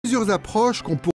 plusieurs approches qu'on pourrait.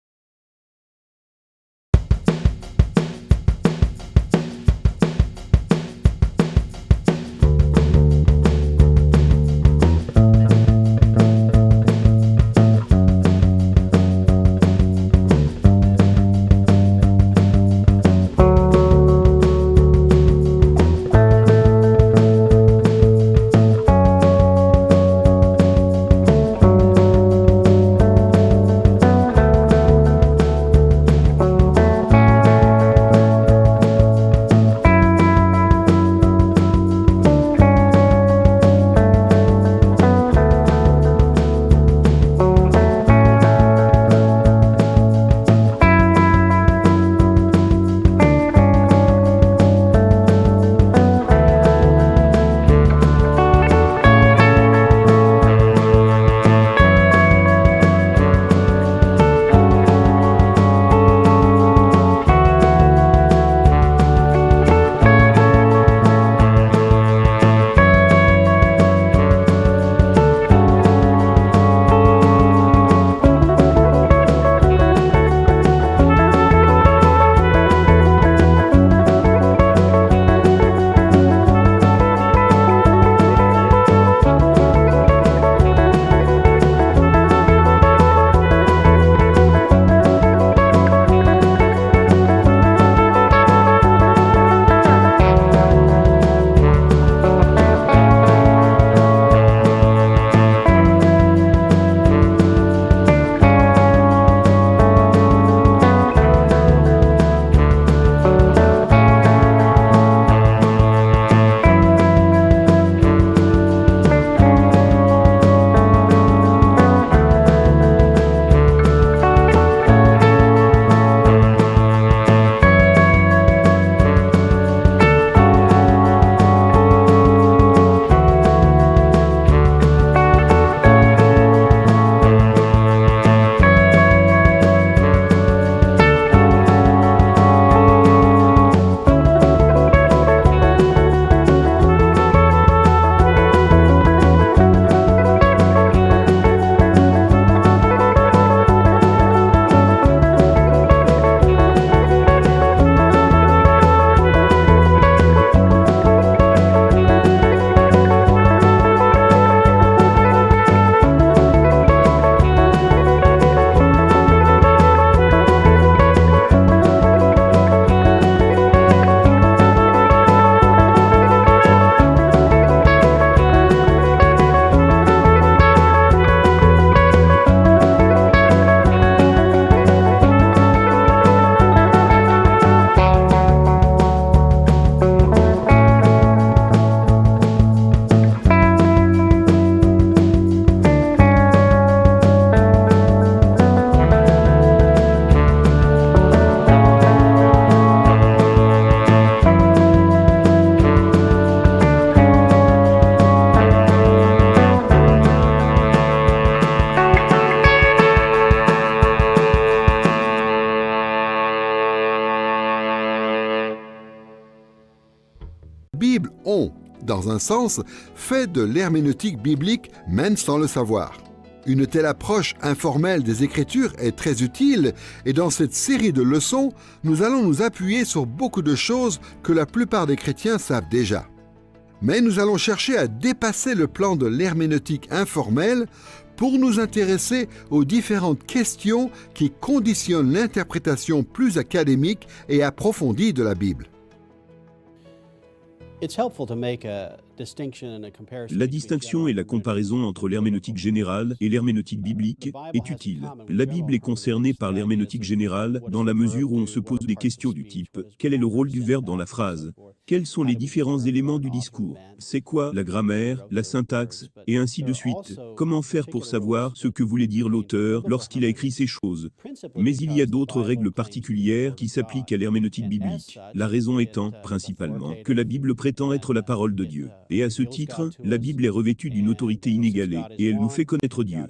Bible ont, dans un sens, fait de l'herméneutique biblique même sans le savoir. Une telle approche informelle des Écritures est très utile et dans cette série de leçons, nous allons nous appuyer sur beaucoup de choses que la plupart des chrétiens savent déjà. Mais nous allons chercher à dépasser le plan de l'herméneutique informelle pour nous intéresser aux différentes questions qui conditionnent l'interprétation plus académique et approfondie de la Bible. La distinction et la comparaison entre l'herméneutique générale et l'herméneutique biblique est utile. La Bible est concernée par l'herméneutique générale dans la mesure où on se pose des questions du type « Quel est le rôle du verbe dans la phrase ? Quels sont les différents éléments du discours ? C'est quoi la grammaire, la syntaxe, et ainsi de suite ? Comment faire pour savoir ce que voulait dire l'auteur lorsqu'il a écrit ces choses ? Mais il y a d'autres règles particulières qui s'appliquent à l'herméneutique biblique. La raison étant, principalement, que la Bible prétend être la parole de Dieu. Et à ce titre, la Bible est revêtue d'une autorité inégalée, et elle nous fait connaître Dieu.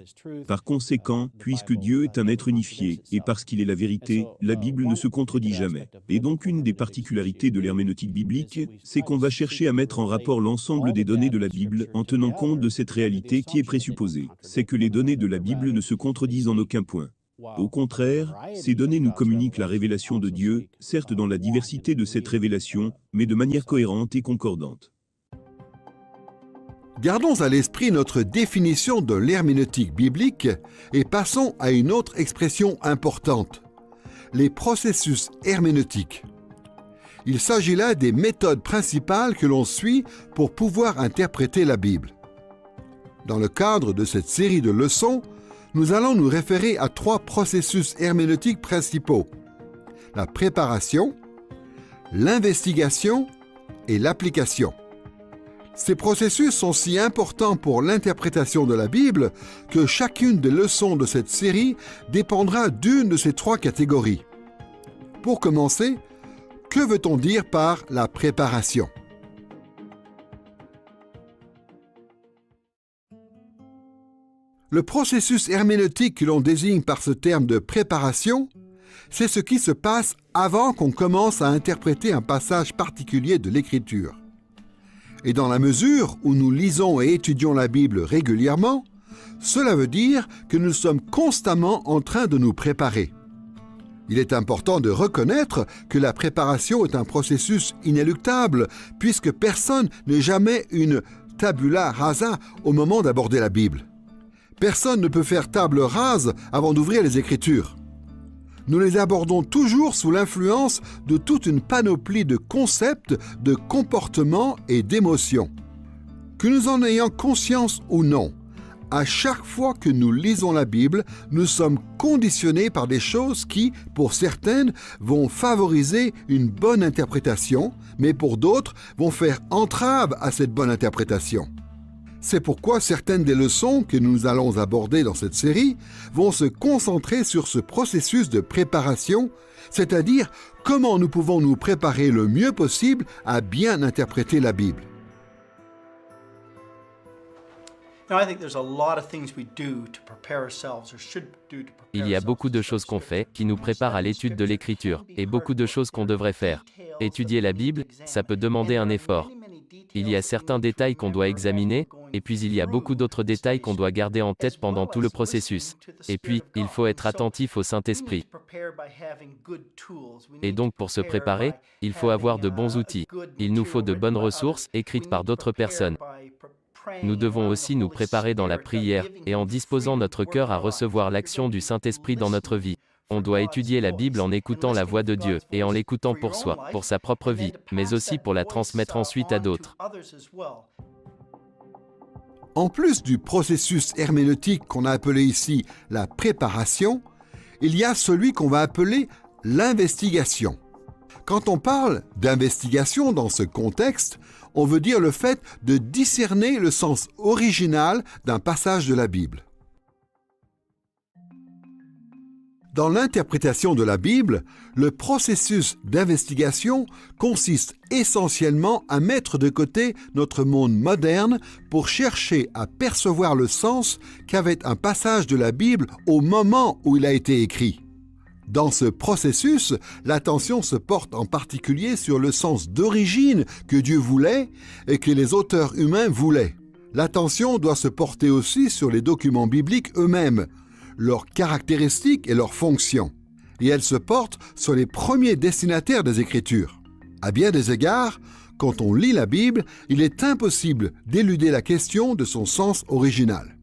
Par conséquent, puisque Dieu est un être unifié, et parce qu'il est la vérité, la Bible ne se contredit jamais. Et donc une des particularités de l'herméneutique biblique, c'est qu'on va chercher à mettre en rapport l'ensemble des données de la Bible en tenant compte de cette réalité qui est présupposée. C'est que les données de la Bible ne se contredisent en aucun point. Au contraire, ces données nous communiquent la révélation de Dieu, certes dans la diversité de cette révélation, mais de manière cohérente et concordante. Gardons à l'esprit notre définition de l'herméneutique biblique et passons à une autre expression importante, les processus herméneutiques. Il s'agit là des méthodes principales que l'on suit pour pouvoir interpréter la Bible. Dans le cadre de cette série de leçons, nous allons nous référer à 3 processus herméneutiques principaux: la préparation, l'investigation et l'application. Ces processus sont si importants pour l'interprétation de la Bible que chacune des leçons de cette série dépendra d'une de ces 3 catégories. Pour commencer, que veut-on dire par la préparation? Le processus herméneutique que l'on désigne par ce terme de préparation, c'est ce qui se passe avant qu'on commence à interpréter un passage particulier de l'Écriture. Et dans la mesure où nous lisons et étudions la Bible régulièrement, cela veut dire que nous sommes constamment en train de nous préparer. Il est important de reconnaître que la préparation est un processus inéluctable, puisque personne n'est jamais une tabula rasa au moment d'aborder la Bible. Personne ne peut faire table rase avant d'ouvrir les Écritures. Nous les abordons toujours sous l'influence de toute une panoplie de concepts, de comportements et d'émotions. Que nous en ayons conscience ou non, à chaque fois que nous lisons la Bible, nous sommes conditionnés par des choses qui, pour certaines, vont favoriser une bonne interprétation, mais pour d'autres, vont faire entrave à cette bonne interprétation. C'est pourquoi certaines des leçons que nous allons aborder dans cette série vont se concentrer sur ce processus de préparation, c'est-à-dire comment nous pouvons nous préparer le mieux possible à bien interpréter la Bible. Il y a beaucoup de choses qu'on fait qui nous préparent à l'étude de l'Écriture, et beaucoup de choses qu'on devrait faire. Étudier la Bible, ça peut demander un effort. Il y a certains détails qu'on doit examiner, et puis il y a beaucoup d'autres détails qu'on doit garder en tête pendant tout le processus. Et puis, il faut être attentif au Saint-Esprit. Et donc pour se préparer, il faut avoir de bons outils. Il nous faut de bonnes ressources, écrites par d'autres personnes. Nous devons aussi nous préparer dans la prière, et en disposant notre cœur à recevoir l'action du Saint-Esprit dans notre vie. On doit étudier la Bible en écoutant la voix de Dieu, et en l'écoutant pour soi, pour sa propre vie, mais aussi pour la transmettre ensuite à d'autres. En plus du processus herméneutique qu'on a appelé ici la préparation, il y a celui qu'on va appeler l'investigation. Quand on parle d'investigation dans ce contexte, on veut dire le fait de discerner le sens original d'un passage de la Bible. Dans l'interprétation de la Bible, le processus d'investigation consiste essentiellement à mettre de côté notre monde moderne pour chercher à percevoir le sens qu'avait un passage de la Bible au moment où il a été écrit. Dans ce processus, l'attention se porte en particulier sur le sens d'origine que Dieu voulait et que les auteurs humains voulaient. L'attention doit se porter aussi sur les documents bibliques eux-mêmes, leurs caractéristiques et leurs fonctions. Et elle se porte sur les premiers destinataires des Écritures. À bien des égards, quand on lit la Bible, il est impossible d'éluder la question de son sens original.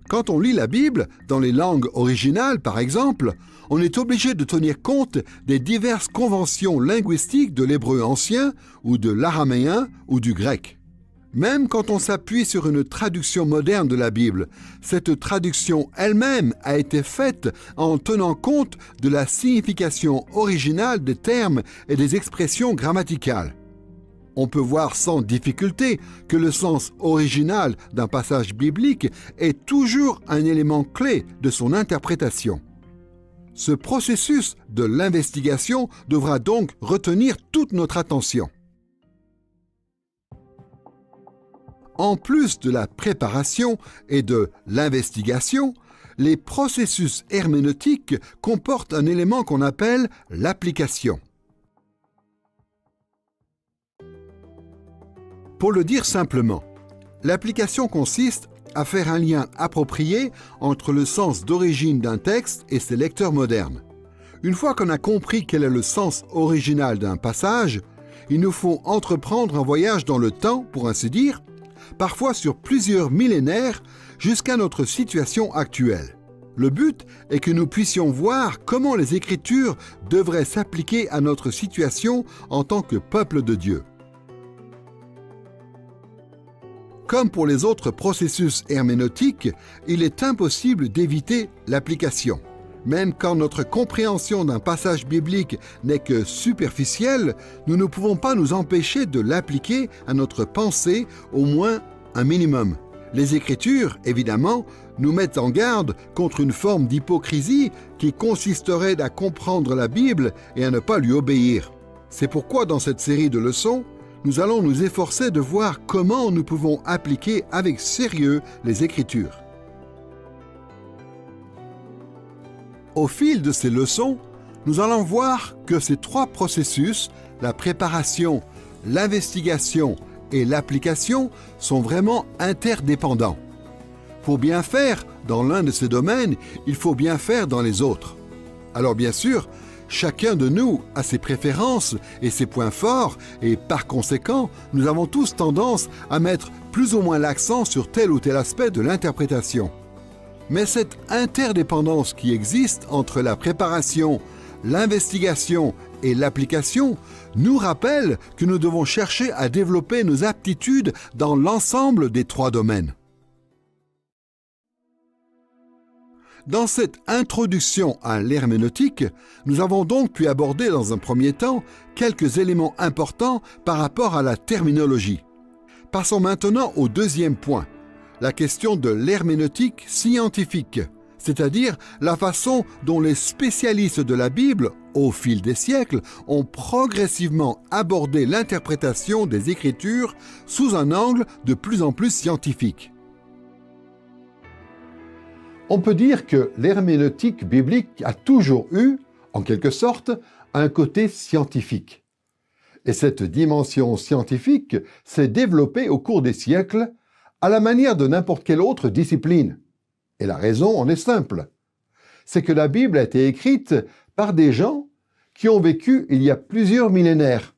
Quand on lit la Bible, dans les langues originales par exemple, on est obligé de tenir compte des diverses conventions linguistiques de l'hébreu ancien ou de l'araméen ou du grec. Même quand on s'appuie sur une traduction moderne de la Bible, cette traduction elle-même a été faite en tenant compte de la signification originale des termes et des expressions grammaticales. On peut voir sans difficulté que le sens original d'un passage biblique est toujours un élément clé de son interprétation. Ce processus de l'investigation devra donc retenir toute notre attention. En plus de la préparation et de l'investigation, les processus herméneutiques comportent un élément qu'on appelle l'application. Pour le dire simplement, l'application consiste à faire un lien approprié entre le sens d'origine d'un texte et ses lecteurs modernes. Une fois qu'on a compris quel est le sens original d'un passage, il nous faut entreprendre un voyage dans le temps, pour ainsi dire, parfois sur plusieurs millénaires, jusqu'à notre situation actuelle. Le but est que nous puissions voir comment les Écritures devraient s'appliquer à notre situation en tant que peuple de Dieu. Comme pour les autres processus herméneutiques, il est impossible d'éviter l'application. Même quand notre compréhension d'un passage biblique n'est que superficielle, nous ne pouvons pas nous empêcher de l'appliquer à notre pensée, au moins un minimum. Les Écritures, évidemment, nous mettent en garde contre une forme d'hypocrisie qui consisterait à comprendre la Bible et à ne pas lui obéir. C'est pourquoi dans cette série de leçons, nous allons nous efforcer de voir comment nous pouvons appliquer avec sérieux les Écritures. Au fil de ces leçons, nous allons voir que ces trois processus, la préparation, l'investigation et l'application, sont vraiment interdépendants. Pour bien faire dans l'un de ces domaines, il faut bien faire dans les autres. Alors bien sûr, chacun de nous a ses préférences et ses points forts, et par conséquent, nous avons tous tendance à mettre plus ou moins l'accent sur tel ou tel aspect de l'interprétation. Mais cette interdépendance qui existe entre la préparation, l'investigation et l'application nous rappelle que nous devons chercher à développer nos aptitudes dans l'ensemble des trois domaines. Dans cette introduction à l'herméneutique, nous avons donc pu aborder dans un premier temps quelques éléments importants par rapport à la terminologie. Passons maintenant au deuxième point, la question de l'herméneutique scientifique, c'est-à-dire la façon dont les spécialistes de la Bible, au fil des siècles, ont progressivement abordé l'interprétation des Écritures sous un angle de plus en plus scientifique. On peut dire que l'herméneutique biblique a toujours eu, en quelque sorte, un côté scientifique. Et cette dimension scientifique s'est développée au cours des siècles à la manière de n'importe quelle autre discipline. Et la raison en est simple. C'est que la Bible a été écrite par des gens qui ont vécu il y a plusieurs millénaires.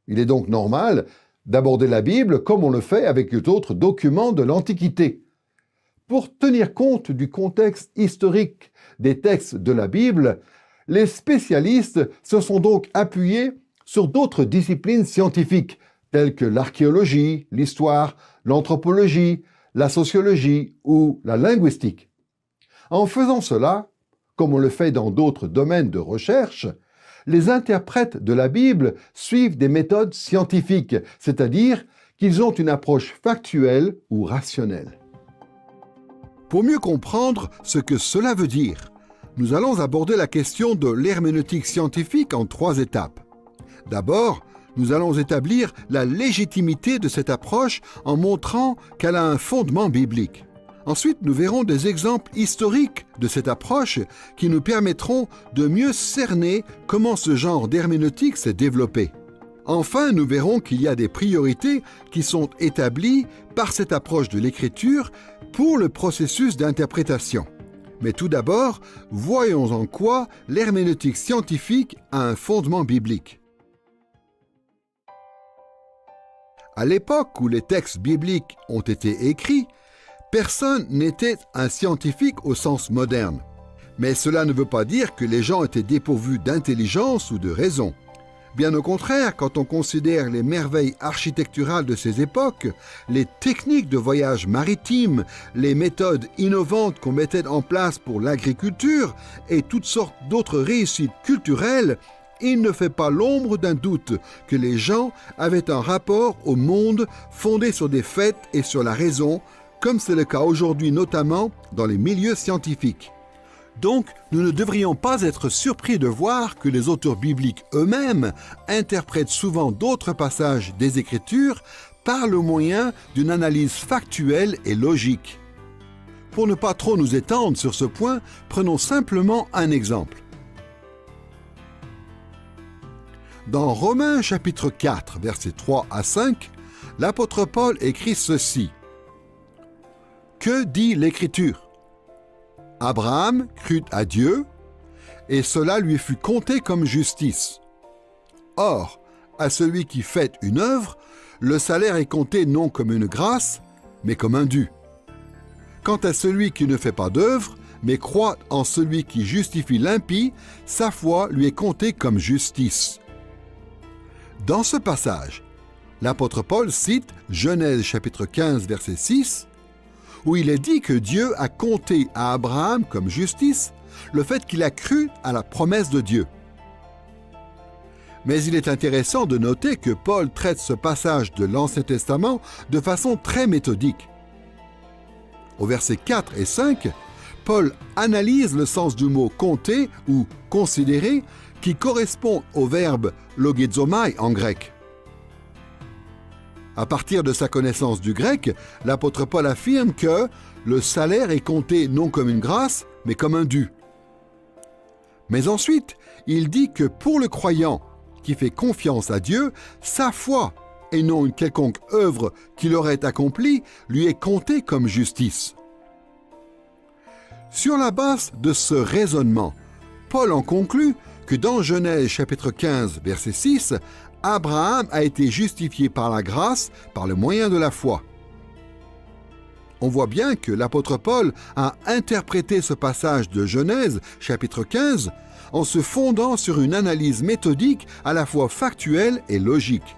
Il est donc normal d'aborder la Bible comme on le fait avec d'autres documents de l'Antiquité. Pour tenir compte du contexte historique des textes de la Bible, les spécialistes se sont donc appuyés sur d'autres disciplines scientifiques, telles que l'archéologie, l'histoire, l'anthropologie, la sociologie ou la linguistique. En faisant cela, comme on le fait dans d'autres domaines de recherche, les interprètes de la Bible suivent des méthodes scientifiques, c'est-à-dire qu'ils ont une approche factuelle ou rationnelle. Pour mieux comprendre ce que cela veut dire, nous allons aborder la question de l'herméneutique scientifique en trois étapes. D'abord, nous allons établir la légitimité de cette approche en montrant qu'elle a un fondement biblique. Ensuite, nous verrons des exemples historiques de cette approche qui nous permettront de mieux cerner comment ce genre d'herméneutique s'est développé. Enfin, nous verrons qu'il y a des priorités qui sont établies par cette approche de l'écriture pour le processus d'interprétation. Mais tout d'abord, voyons en quoi l'herméneutique scientifique a un fondement biblique. À l'époque où les textes bibliques ont été écrits, personne n'était un scientifique au sens moderne. Mais cela ne veut pas dire que les gens étaient dépourvus d'intelligence ou de raison. Bien au contraire, quand on considère les merveilles architecturales de ces époques, les techniques de voyage maritime, les méthodes innovantes qu'on mettait en place pour l'agriculture et toutes sortes d'autres réussites culturelles, il ne fait pas l'ombre d'un doute que les gens avaient un rapport au monde fondé sur des faits et sur la raison, comme c'est le cas aujourd'hui notamment dans les milieux scientifiques. Donc, nous ne devrions pas être surpris de voir que les auteurs bibliques eux-mêmes interprètent souvent d'autres passages des Écritures par le moyen d'une analyse factuelle et logique. Pour ne pas trop nous étendre sur ce point, prenons simplement un exemple. Dans Romains chapitre 4, versets 3 à 5, l'apôtre Paul écrit ceci. « Que dit l'Écriture? Abraham crut à Dieu, et cela lui fut compté comme justice. Or, à celui qui fait une œuvre, le salaire est compté non comme une grâce, mais comme un dû. Quant à celui qui ne fait pas d'œuvre, mais croit en celui qui justifie l'impie, sa foi lui est comptée comme justice. Dans ce passage, l'apôtre Paul cite Genèse chapitre 15, verset 6, où il est dit que Dieu a compté à Abraham comme justice le fait qu'il a cru à la promesse de Dieu. Mais il est intéressant de noter que Paul traite ce passage de l'Ancien Testament de façon très méthodique. Au versets 4 et 5, Paul analyse le sens du mot « compter » ou « considérer » qui correspond au verbe « logizomai » en grec. À partir de sa connaissance du grec, l'apôtre Paul affirme que le salaire est compté non comme une grâce, mais comme un dû. Mais ensuite, il dit que pour le croyant qui fait confiance à Dieu, sa foi, et non une quelconque œuvre qu'il aurait accomplie, lui est comptée comme justice. Sur la base de ce raisonnement, Paul en conclut que dans Genèse chapitre 15, verset 6, Abraham a été justifié par la grâce par le moyen de la foi. On voit bien que l'apôtre Paul a interprété ce passage de Genèse chapitre 15 en se fondant sur une analyse méthodique à la fois factuelle et logique.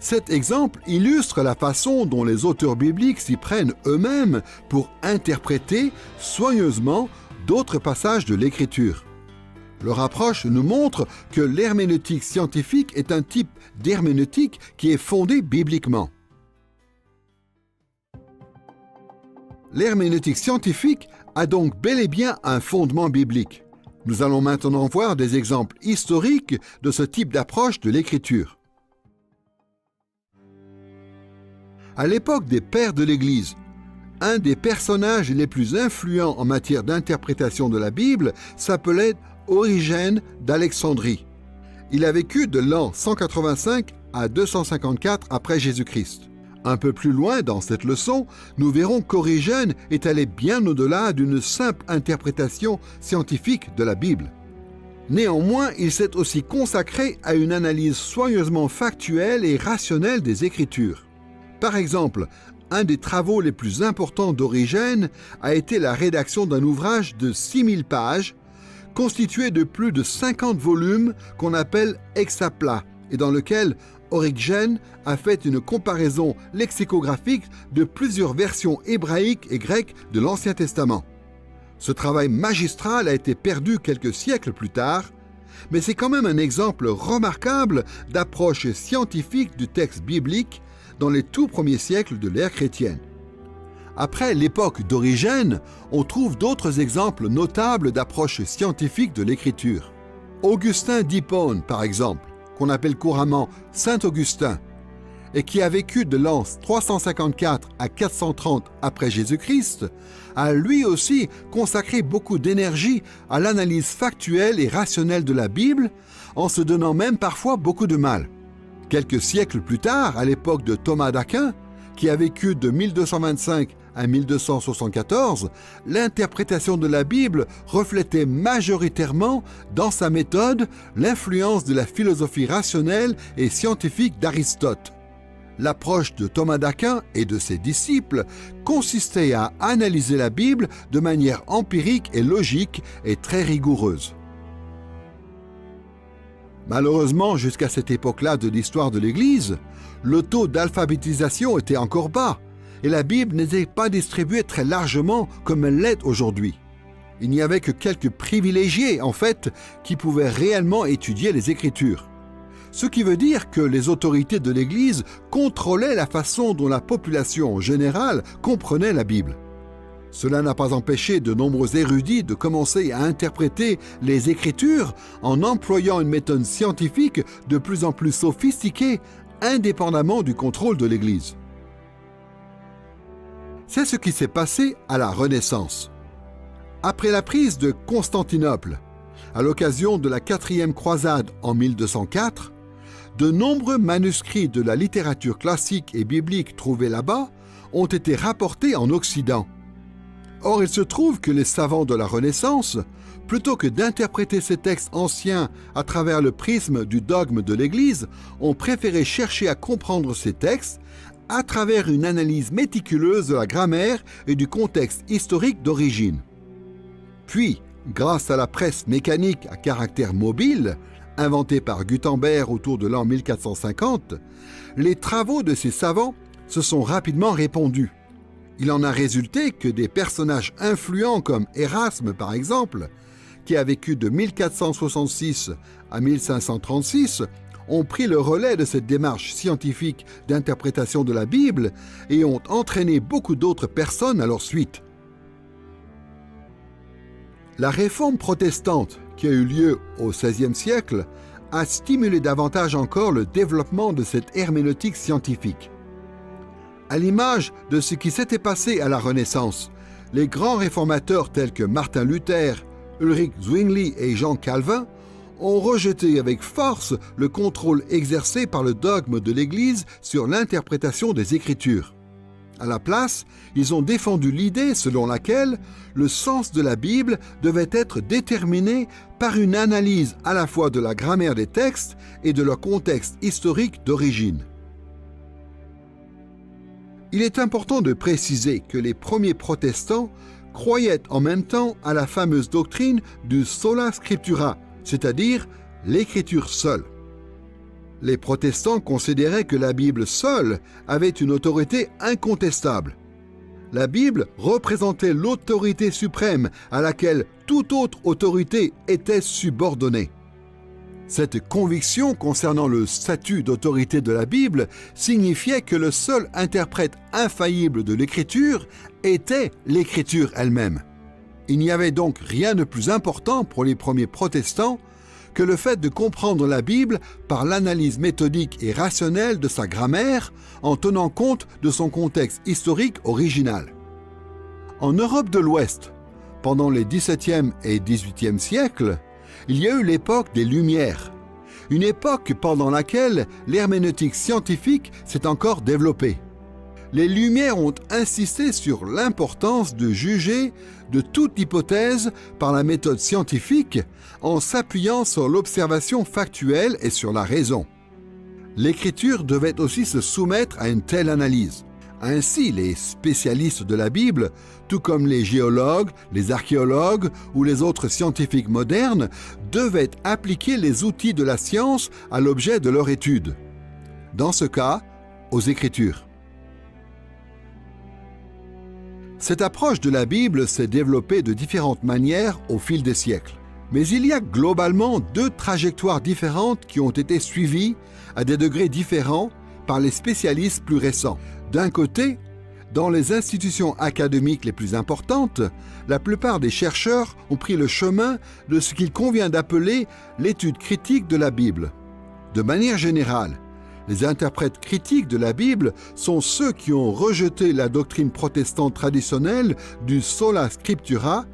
Cet exemple illustre la façon dont les auteurs bibliques s'y prennent eux-mêmes pour interpréter soigneusement d'autres passages de l'Écriture. Leur approche nous montre que l'herméneutique scientifique est un type d'herméneutique qui est fondé bibliquement. L'herméneutique scientifique a donc bel et bien un fondement biblique. Nous allons maintenant voir des exemples historiques de ce type d'approche de l'Écriture. À l'époque des pères de l'Église, un des personnages les plus influents en matière d'interprétation de la Bible s'appelait Origène d'Alexandrie. Il a vécu de l'an 185 à 254 après Jésus-Christ. Un peu plus loin dans cette leçon, nous verrons qu'Origène est allé bien au-delà d'une simple interprétation scientifique de la Bible. Néanmoins, il s'est aussi consacré à une analyse soigneusement factuelle et rationnelle des Écritures. Par exemple, un des travaux les plus importants d'Origène a été la rédaction d'un ouvrage de 6000 pages, constitué de plus de 50 volumes qu'on appelle hexapla, et dans lequel Origène a fait une comparaison lexicographique de plusieurs versions hébraïques et grecques de l'Ancien Testament. Ce travail magistral a été perdu quelques siècles plus tard, mais c'est quand même un exemple remarquable d'approche scientifique du texte biblique dans les tout premiers siècles de l'ère chrétienne. Après l'époque d'Origène, on trouve d'autres exemples notables d'approche scientifique de l'Écriture. Augustin d'Hippone, par exemple, qu'on appelle couramment Saint Augustin, et qui a vécu de l'an 354 à 430 après Jésus-Christ, a lui aussi consacré beaucoup d'énergie à l'analyse factuelle et rationnelle de la Bible, en se donnant même parfois beaucoup de mal. Quelques siècles plus tard, à l'époque de Thomas d'Aquin, qui a vécu de 1225 à 1274, l'interprétation de la Bible reflétait majoritairement, dans sa méthode, l'influence de la philosophie rationnelle et scientifique d'Aristote. L'approche de Thomas d'Aquin et de ses disciples consistait à analyser la Bible de manière empirique et logique et très rigoureuse. Malheureusement, jusqu'à cette époque-là de l'histoire de l'Église, le taux d'alphabétisation était encore bas et la Bible n'était pas distribuée très largement comme elle l'est aujourd'hui. Il n'y avait que quelques privilégiés, en fait, qui pouvaient réellement étudier les Écritures. Ce qui veut dire que les autorités de l'Église contrôlaient la façon dont la population en général comprenait la Bible. Cela n'a pas empêché de nombreux érudits de commencer à interpréter les Écritures en employant une méthode scientifique de plus en plus sophistiquée, indépendamment du contrôle de l'Église. C'est ce qui s'est passé à la Renaissance. Après la prise de Constantinople, à l'occasion de la 4e croisade en 1204, de nombreux manuscrits de la littérature classique et biblique trouvés là-bas ont été rapportés en Occident. Or, il se trouve que les savants de la Renaissance, plutôt que d'interpréter ces textes anciens à travers le prisme du dogme de l'Église, ont préféré chercher à comprendre ces textes à travers une analyse méticuleuse de la grammaire et du contexte historique d'origine. Puis, grâce à la presse mécanique à caractère mobile, inventée par Gutenberg autour de l'an 1450, les travaux de ces savants se sont rapidement répandus. Il en a résulté que des personnages influents comme Erasme par exemple, qui a vécu de 1466 à 1536, ont pris le relais de cette démarche scientifique d'interprétation de la Bible et ont entraîné beaucoup d'autres personnes à leur suite. La réforme protestante qui a eu lieu au XVIe siècle a stimulé davantage encore le développement de cette herméneutique scientifique. À l'image de ce qui s'était passé à la Renaissance, les grands réformateurs tels que Martin Luther, Ulrich Zwingli et Jean Calvin ont rejeté avec force le contrôle exercé par le dogme de l'Église sur l'interprétation des Écritures. À la place, ils ont défendu l'idée selon laquelle le sens de la Bible devait être déterminé par une analyse à la fois de la grammaire des textes et de leur contexte historique d'origine. Il est important de préciser que les premiers protestants croyaient en même temps à la fameuse doctrine du sola scriptura, c'est-à-dire l'écriture seule. Les protestants considéraient que la Bible seule avait une autorité incontestable. La Bible représentait l'autorité suprême à laquelle toute autre autorité était subordonnée. Cette conviction concernant le statut d'autorité de la Bible signifiait que le seul interprète infaillible de l'Écriture était l'Écriture elle-même. Il n'y avait donc rien de plus important pour les premiers protestants que le fait de comprendre la Bible par l'analyse méthodique et rationnelle de sa grammaire en tenant compte de son contexte historique original. En Europe de l'Ouest, pendant les XVIIe et XVIIIe siècles, il y a eu l'époque des Lumières, une époque pendant laquelle l'herméneutique scientifique s'est encore développée. Les Lumières ont insisté sur l'importance de juger de toute hypothèse par la méthode scientifique en s'appuyant sur l'observation factuelle et sur la raison. L'Écriture devait aussi se soumettre à une telle analyse. Ainsi, les spécialistes de la Bible, tout comme les géologues, les archéologues ou les autres scientifiques modernes, devaient appliquer les outils de la science à l'objet de leur étude. Dans ce cas, aux Écritures. Cette approche de la Bible s'est développée de différentes manières au fil des siècles. Mais il y a globalement deux trajectoires différentes qui ont été suivies à des degrés différents par les spécialistes plus récents. D'un côté, dans les institutions académiques les plus importantes, la plupart des chercheurs ont pris le chemin de ce qu'il convient d'appeler l'étude critique de la Bible. De manière générale, les interprètes critiques de la Bible sont ceux qui ont rejeté la doctrine protestante traditionnelle du sola scriptura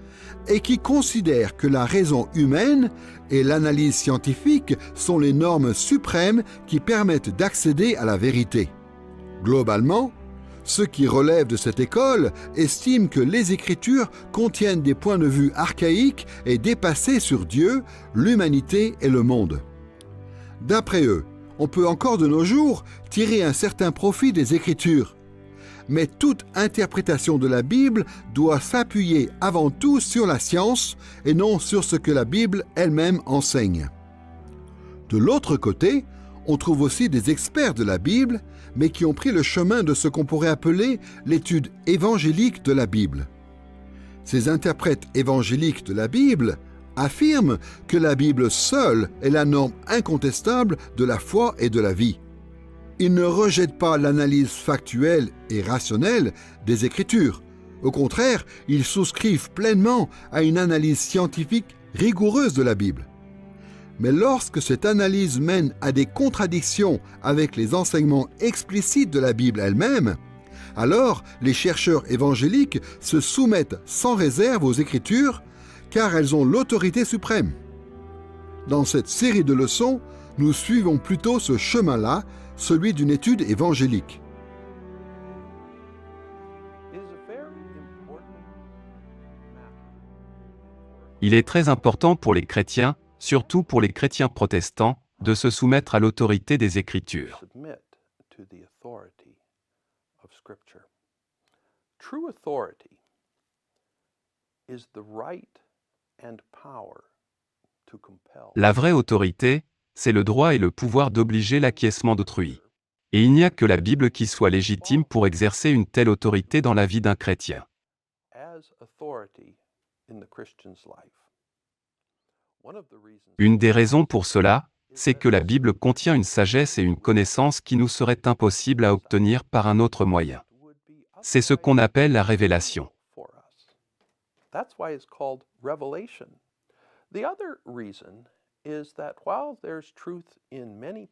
et qui considèrent que la raison humaine et l'analyse scientifique sont les normes suprêmes qui permettent d'accéder à la vérité. Globalement, ceux qui relèvent de cette école estiment que les Écritures contiennent des points de vue archaïques et dépassés sur Dieu, l'humanité et le monde. D'après eux, on peut encore de nos jours tirer un certain profit des Écritures. Mais toute interprétation de la Bible doit s'appuyer avant tout sur la science et non sur ce que la Bible elle-même enseigne. De l'autre côté, on trouve aussi des experts de la Bible, mais qui ont pris le chemin de ce qu'on pourrait appeler l'étude évangélique de la Bible. Ces interprètes évangéliques de la Bible affirment que la Bible seule est la norme incontestable de la foi et de la vie. Ils ne rejettent pas l'analyse factuelle et rationnelle des Écritures. Au contraire, ils souscrivent pleinement à une analyse scientifique rigoureuse de la Bible. Mais lorsque cette analyse mène à des contradictions avec les enseignements explicites de la Bible elle-même, alors les chercheurs évangéliques se soumettent sans réserve aux Écritures, car elles ont l'autorité suprême. Dans cette série de leçons, Nous suivons plutôt ce chemin-là, celui d'une étude évangélique. Il est très important pour les chrétiens, surtout pour les chrétiens protestants, de se soumettre à l'autorité des Écritures. La vraie autorité, c'est le droit et le pouvoir d'obliger l'acquiescement d'autrui. Et il n'y a que la Bible qui soit légitime pour exercer une telle autorité dans la vie d'un chrétien. Une des raisons pour cela, c'est que la Bible contient une sagesse et une connaissance qui nous seraient impossibles à obtenir par un autre moyen. C'est ce qu'on appelle la révélation.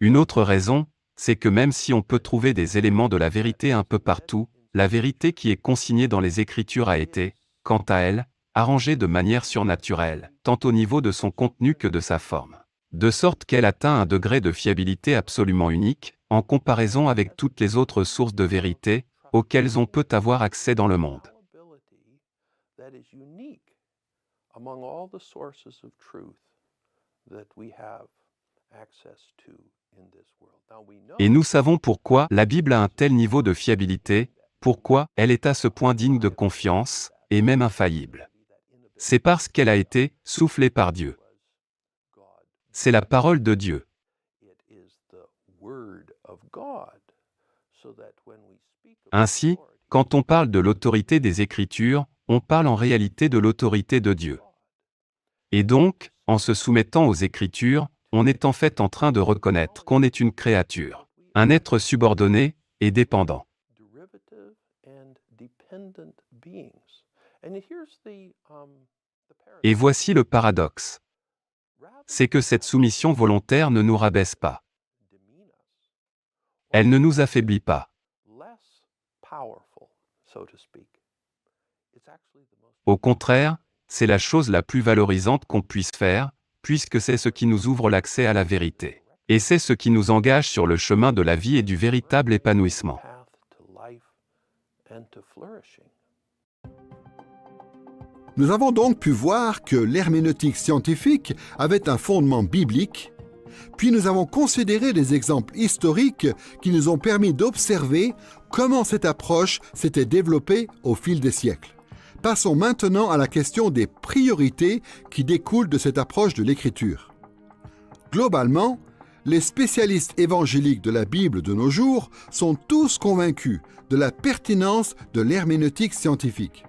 Une autre raison, c'est que même si on peut trouver des éléments de la vérité un peu partout, la vérité qui est consignée dans les Écritures a été, quant à elle, arrangée de manière surnaturelle, tant au niveau de son contenu que de sa forme. De sorte qu'elle atteint un degré de fiabilité absolument unique, en comparaison avec toutes les autres sources de vérité, auxquelles on peut avoir accès dans le monde. Et nous savons pourquoi la Bible a un tel niveau de fiabilité, pourquoi elle est à ce point digne de confiance, et même infaillible. C'est parce qu'elle a été soufflée par Dieu. C'est la parole de Dieu. Ainsi, quand on parle de l'autorité des Écritures, on parle en réalité de l'autorité de Dieu. Et donc, en se soumettant aux Écritures, on est en fait en train de reconnaître qu'on est une créature, un être subordonné et dépendant. Et voici le paradoxe. C'est que cette soumission volontaire ne nous rabaisse pas. Elle ne nous affaiblit pas. Au contraire, c'est la chose la plus valorisante qu'on puisse faire, puisque c'est ce qui nous ouvre l'accès à la vérité. Et c'est ce qui nous engage sur le chemin de la vie et du véritable épanouissement. Nous avons donc pu voir que l'herméneutique scientifique avait un fondement biblique, puis nous avons considéré des exemples historiques qui nous ont permis d'observer comment cette approche s'était développée au fil des siècles. Passons maintenant à la question des priorités qui découlent de cette approche de l'écriture. Globalement, les spécialistes évangéliques de la Bible de nos jours sont tous convaincus de la pertinence de l'herméneutique scientifique.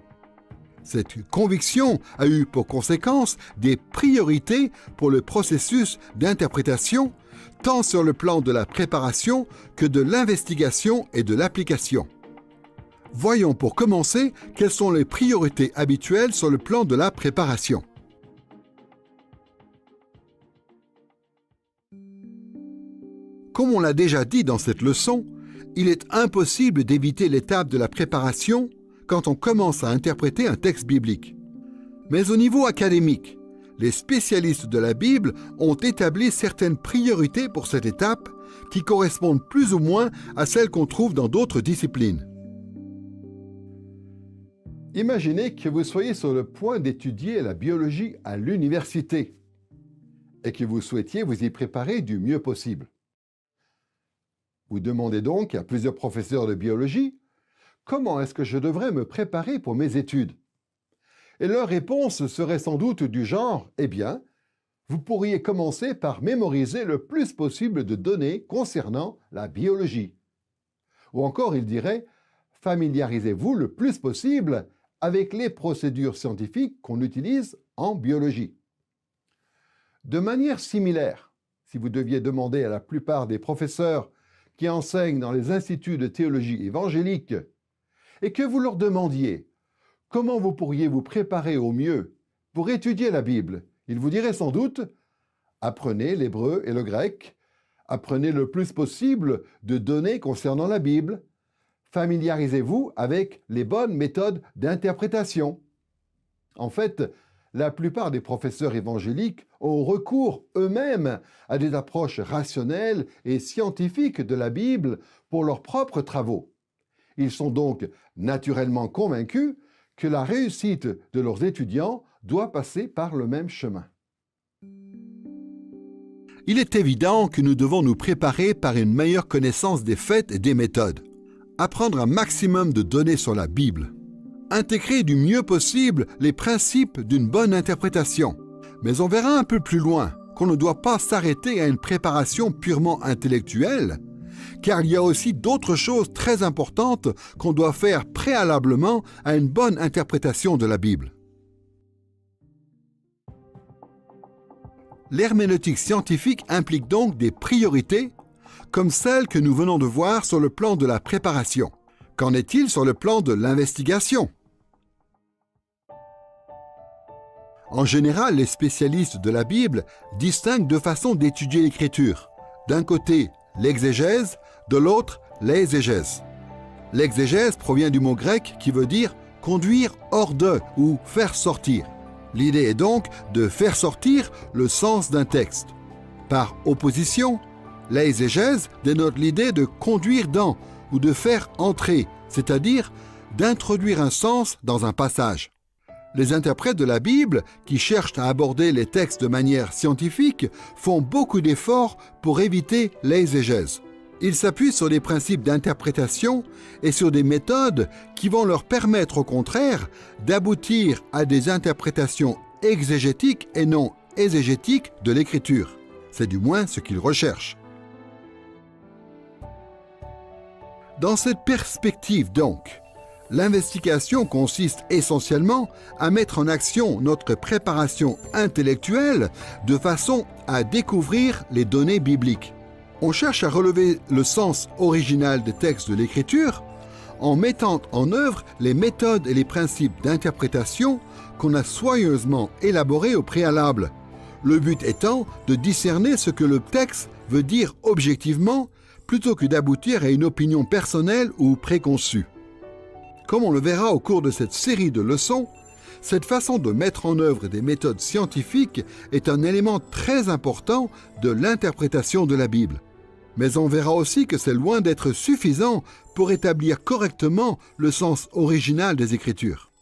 Cette conviction a eu pour conséquence des priorités pour le processus d'interprétation, tant sur le plan de la préparation que de l'investigation et de l'application. Voyons pour commencer quelles sont les priorités habituelles sur le plan de la préparation. Comme on l'a déjà dit dans cette leçon, il est impossible d'éviter l'étape de la préparation quand on commence à interpréter un texte biblique. Mais au niveau académique, les spécialistes de la Bible ont établi certaines priorités pour cette étape qui correspondent plus ou moins à celles qu'on trouve dans d'autres disciplines. Imaginez que vous soyez sur le point d'étudier la biologie à l'université et que vous souhaitiez vous y préparer du mieux possible. Vous demandez donc à plusieurs professeurs de biologie « Comment est-ce que je devrais me préparer pour mes études ?» Et leur réponse serait sans doute du genre « Eh bien, vous pourriez commencer par mémoriser le plus possible de données concernant la biologie. » Ou encore, ils diraient « Familiarisez-vous le plus possible avec les procédures scientifiques qu'on utilise en biologie. » De manière similaire, si vous deviez demander à la plupart des professeurs qui enseignent dans les instituts de théologie évangélique et que vous leur demandiez comment vous pourriez vous préparer au mieux pour étudier la Bible, ils vous diraient sans doute « Apprenez l'hébreu et le grec, apprenez le plus possible de données concernant la Bible, familiarisez-vous avec les bonnes méthodes d'interprétation. » En fait, La plupart des professeurs évangéliques ont recours eux-mêmes à des approches rationnelles et scientifiques de la Bible pour leurs propres travaux. Ils sont donc naturellement convaincus que la réussite de leurs étudiants doit passer par le même chemin. Il est évident que nous devons nous préparer par une meilleure connaissance des faits et des méthodes. Apprendre un maximum de données sur la Bible. Intégrer du mieux possible les principes d'une bonne interprétation. Mais on verra un peu plus loin qu'on ne doit pas s'arrêter à une préparation purement intellectuelle, car il y a aussi d'autres choses très importantes qu'on doit faire préalablement à une bonne interprétation de la Bible. L'herméneutique scientifique implique donc des priorités, comme celles que nous venons de voir sur le plan de la préparation. Qu'en est-il sur le plan de l'investigation? En général, les spécialistes de la Bible distinguent deux façons d'étudier l'Écriture. D'un côté, l'exégèse, de l'autre, l'exégèse. L'exégèse provient du mot grec qui veut dire « conduire hors de » ou « faire sortir ». L'idée est donc de faire sortir le sens d'un texte. Par opposition, l'exégèse dénote l'idée de conduire dans ou de faire entrer, c'est-à-dire d'introduire un sens dans un passage. Les interprètes de la Bible, qui cherchent à aborder les textes de manière scientifique, font beaucoup d'efforts pour éviter l'exégèse. Ils s'appuient sur des principes d'interprétation et sur des méthodes qui vont leur permettre au contraire d'aboutir à des interprétations exégétiques et non exégétiques de l'Écriture. C'est du moins ce qu'ils recherchent. Dans cette perspective donc, l'investigation consiste essentiellement à mettre en action notre préparation intellectuelle de façon à découvrir les données bibliques. On cherche à relever le sens original des textes de l'Écriture en mettant en œuvre les méthodes et les principes d'interprétation qu'on a soigneusement élaborés au préalable, le but étant de discerner ce que le texte veut dire objectivement plutôt que d'aboutir à une opinion personnelle ou préconçue. Comme on le verra au cours de cette série de leçons, cette façon de mettre en œuvre des méthodes scientifiques est un élément très important de l'interprétation de la Bible. Mais on verra aussi que c'est loin d'être suffisant pour établir correctement le sens original des Écritures.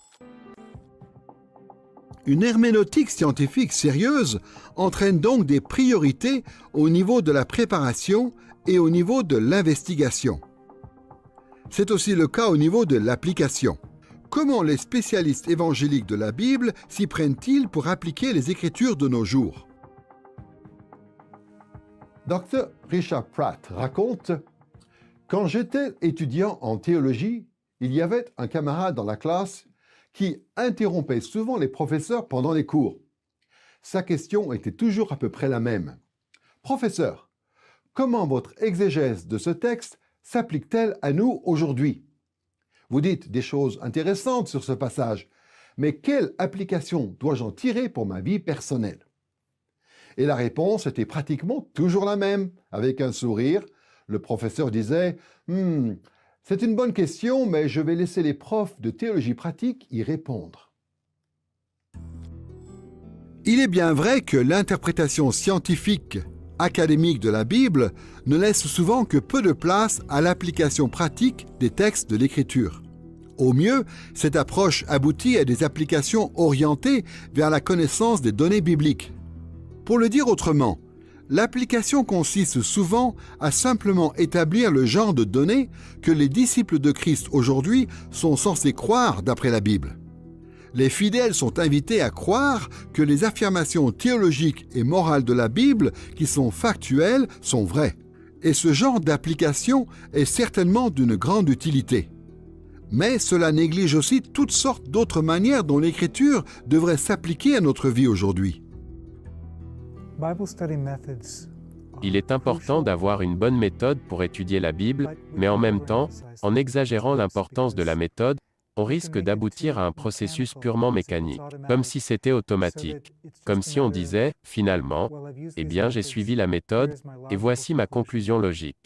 Une herméneutique scientifique sérieuse entraîne donc des priorités au niveau de la préparation et au niveau de l'investigation. C'est aussi le cas au niveau de l'application. Comment les spécialistes évangéliques de la Bible s'y prennent-ils pour appliquer les Écritures de nos jours? Dr. Richard Pratt raconte « Quand j'étais étudiant en théologie, il y avait un camarade dans la classe qui interrompait souvent les professeurs pendant les cours. Sa question était toujours à peu près la même. « Professeur, comment votre exégèse de ce texte s'applique-t-elle à nous aujourd'hui? Vous dites des choses intéressantes sur ce passage, mais quelle application dois-je en tirer pour ma vie personnelle? » Et la réponse était pratiquement toujours la même. Avec un sourire, le professeur disait « c'est une bonne question, mais je vais laisser les profs de théologie pratique y répondre. » Il est bien vrai que l'interprétation scientifique académique de la Bible ne laisse souvent que peu de place à l'application pratique des textes de l'Écriture. Au mieux, cette approche aboutit à des applications orientées vers la connaissance des données bibliques. Pour le dire autrement, l'application consiste souvent à simplement établir le genre de données que les disciples de Christ aujourd'hui sont censés croire d'après la Bible. Les fidèles sont invités à croire que les affirmations théologiques et morales de la Bible, qui sont factuelles, sont vraies. Et ce genre d'application est certainement d'une grande utilité. Mais cela néglige aussi toutes sortes d'autres manières dont l'Écriture devrait s'appliquer à notre vie aujourd'hui. Il est important d'avoir une bonne méthode pour étudier la Bible, mais en même temps, en exagérant l'importance de la méthode, on risque d'aboutir à un processus purement mécanique, comme si c'était automatique, comme si on disait, finalement, eh bien j'ai suivi la méthode, et voici ma conclusion logique.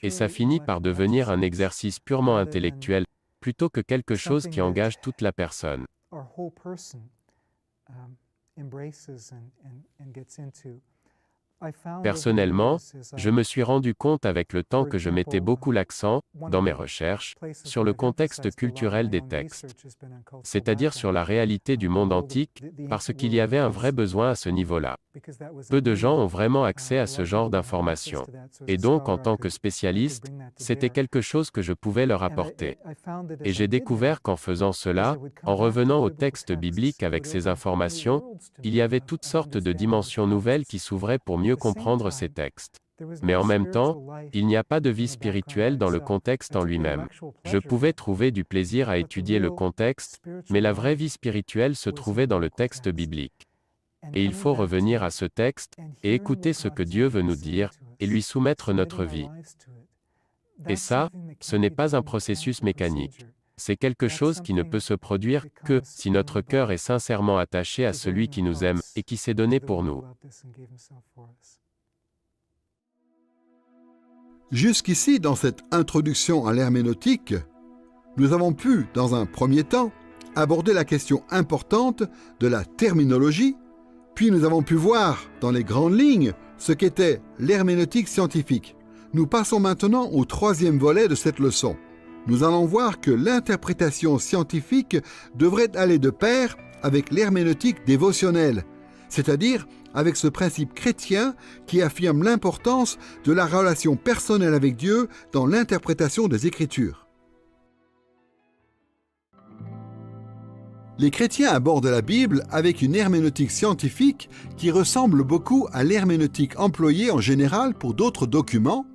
Et ça finit par devenir un exercice purement intellectuel, plutôt que quelque chose qui engage toute la personne. Personnellement, je me suis rendu compte avec le temps que je mettais beaucoup l'accent, dans mes recherches, sur le contexte culturel des textes, c'est-à-dire sur la réalité du monde antique, parce qu'il y avait un vrai besoin à ce niveau-là. Peu de gens ont vraiment accès à ce genre d'informations. Et donc, en tant que spécialiste, c'était quelque chose que je pouvais leur apporter. Et j'ai découvert qu'en faisant cela, en revenant au texte biblique avec ces informations, il y avait toutes sortes de dimensions nouvelles qui s'ouvraient pour mieux comprendre ces textes. Mais en même temps, il n'y a pas de vie spirituelle dans le contexte en lui-même. Je pouvais trouver du plaisir à étudier le contexte, mais la vraie vie spirituelle se trouvait dans le texte biblique. Et il faut revenir à ce texte, et écouter ce que Dieu veut nous dire, et lui soumettre notre vie. Et ça, ce n'est pas un processus mécanique. C'est quelque chose qui ne peut se produire que si notre cœur est sincèrement attaché à celui qui nous aime et qui s'est donné pour nous. Jusqu'ici, dans cette introduction à l'herméneutique, nous avons pu, dans un premier temps, aborder la question importante de la terminologie, puis nous avons pu voir, dans les grandes lignes, ce qu'était l'herméneutique scientifique. Nous passons maintenant au troisième volet de cette leçon. Nous allons voir que l'interprétation scientifique devrait aller de pair avec l'herméneutique dévotionnelle, c'est-à-dire avec ce principe chrétien qui affirme l'importance de la relation personnelle avec Dieu dans l'interprétation des Écritures. Les chrétiens abordent la Bible avec une herméneutique scientifique qui ressemble beaucoup à l'herméneutique employée en général pour d'autres documents,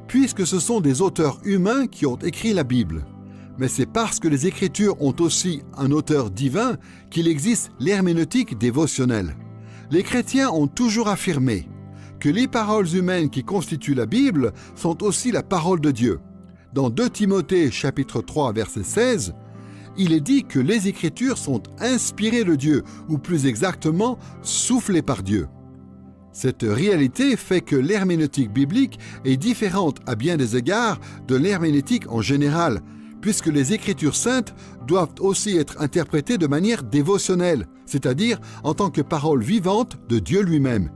puisque ce sont des auteurs humains qui ont écrit la Bible. Mais c'est parce que les Écritures ont aussi un auteur divin qu'il existe l'herméneutique dévotionnelle. Les chrétiens ont toujours affirmé que les paroles humaines qui constituent la Bible sont aussi la parole de Dieu. Dans 2 Timothée chapitre 3 verset 16, il est dit que les Écritures sont inspirées de Dieu, ou plus exactement, soufflées par Dieu. Cette réalité fait que l'herméneutique biblique est différente à bien des égards de l'herméneutique en général, puisque les Écritures saintes doivent aussi être interprétées de manière dévotionnelle, c'est-à-dire en tant que parole vivante de Dieu lui-même.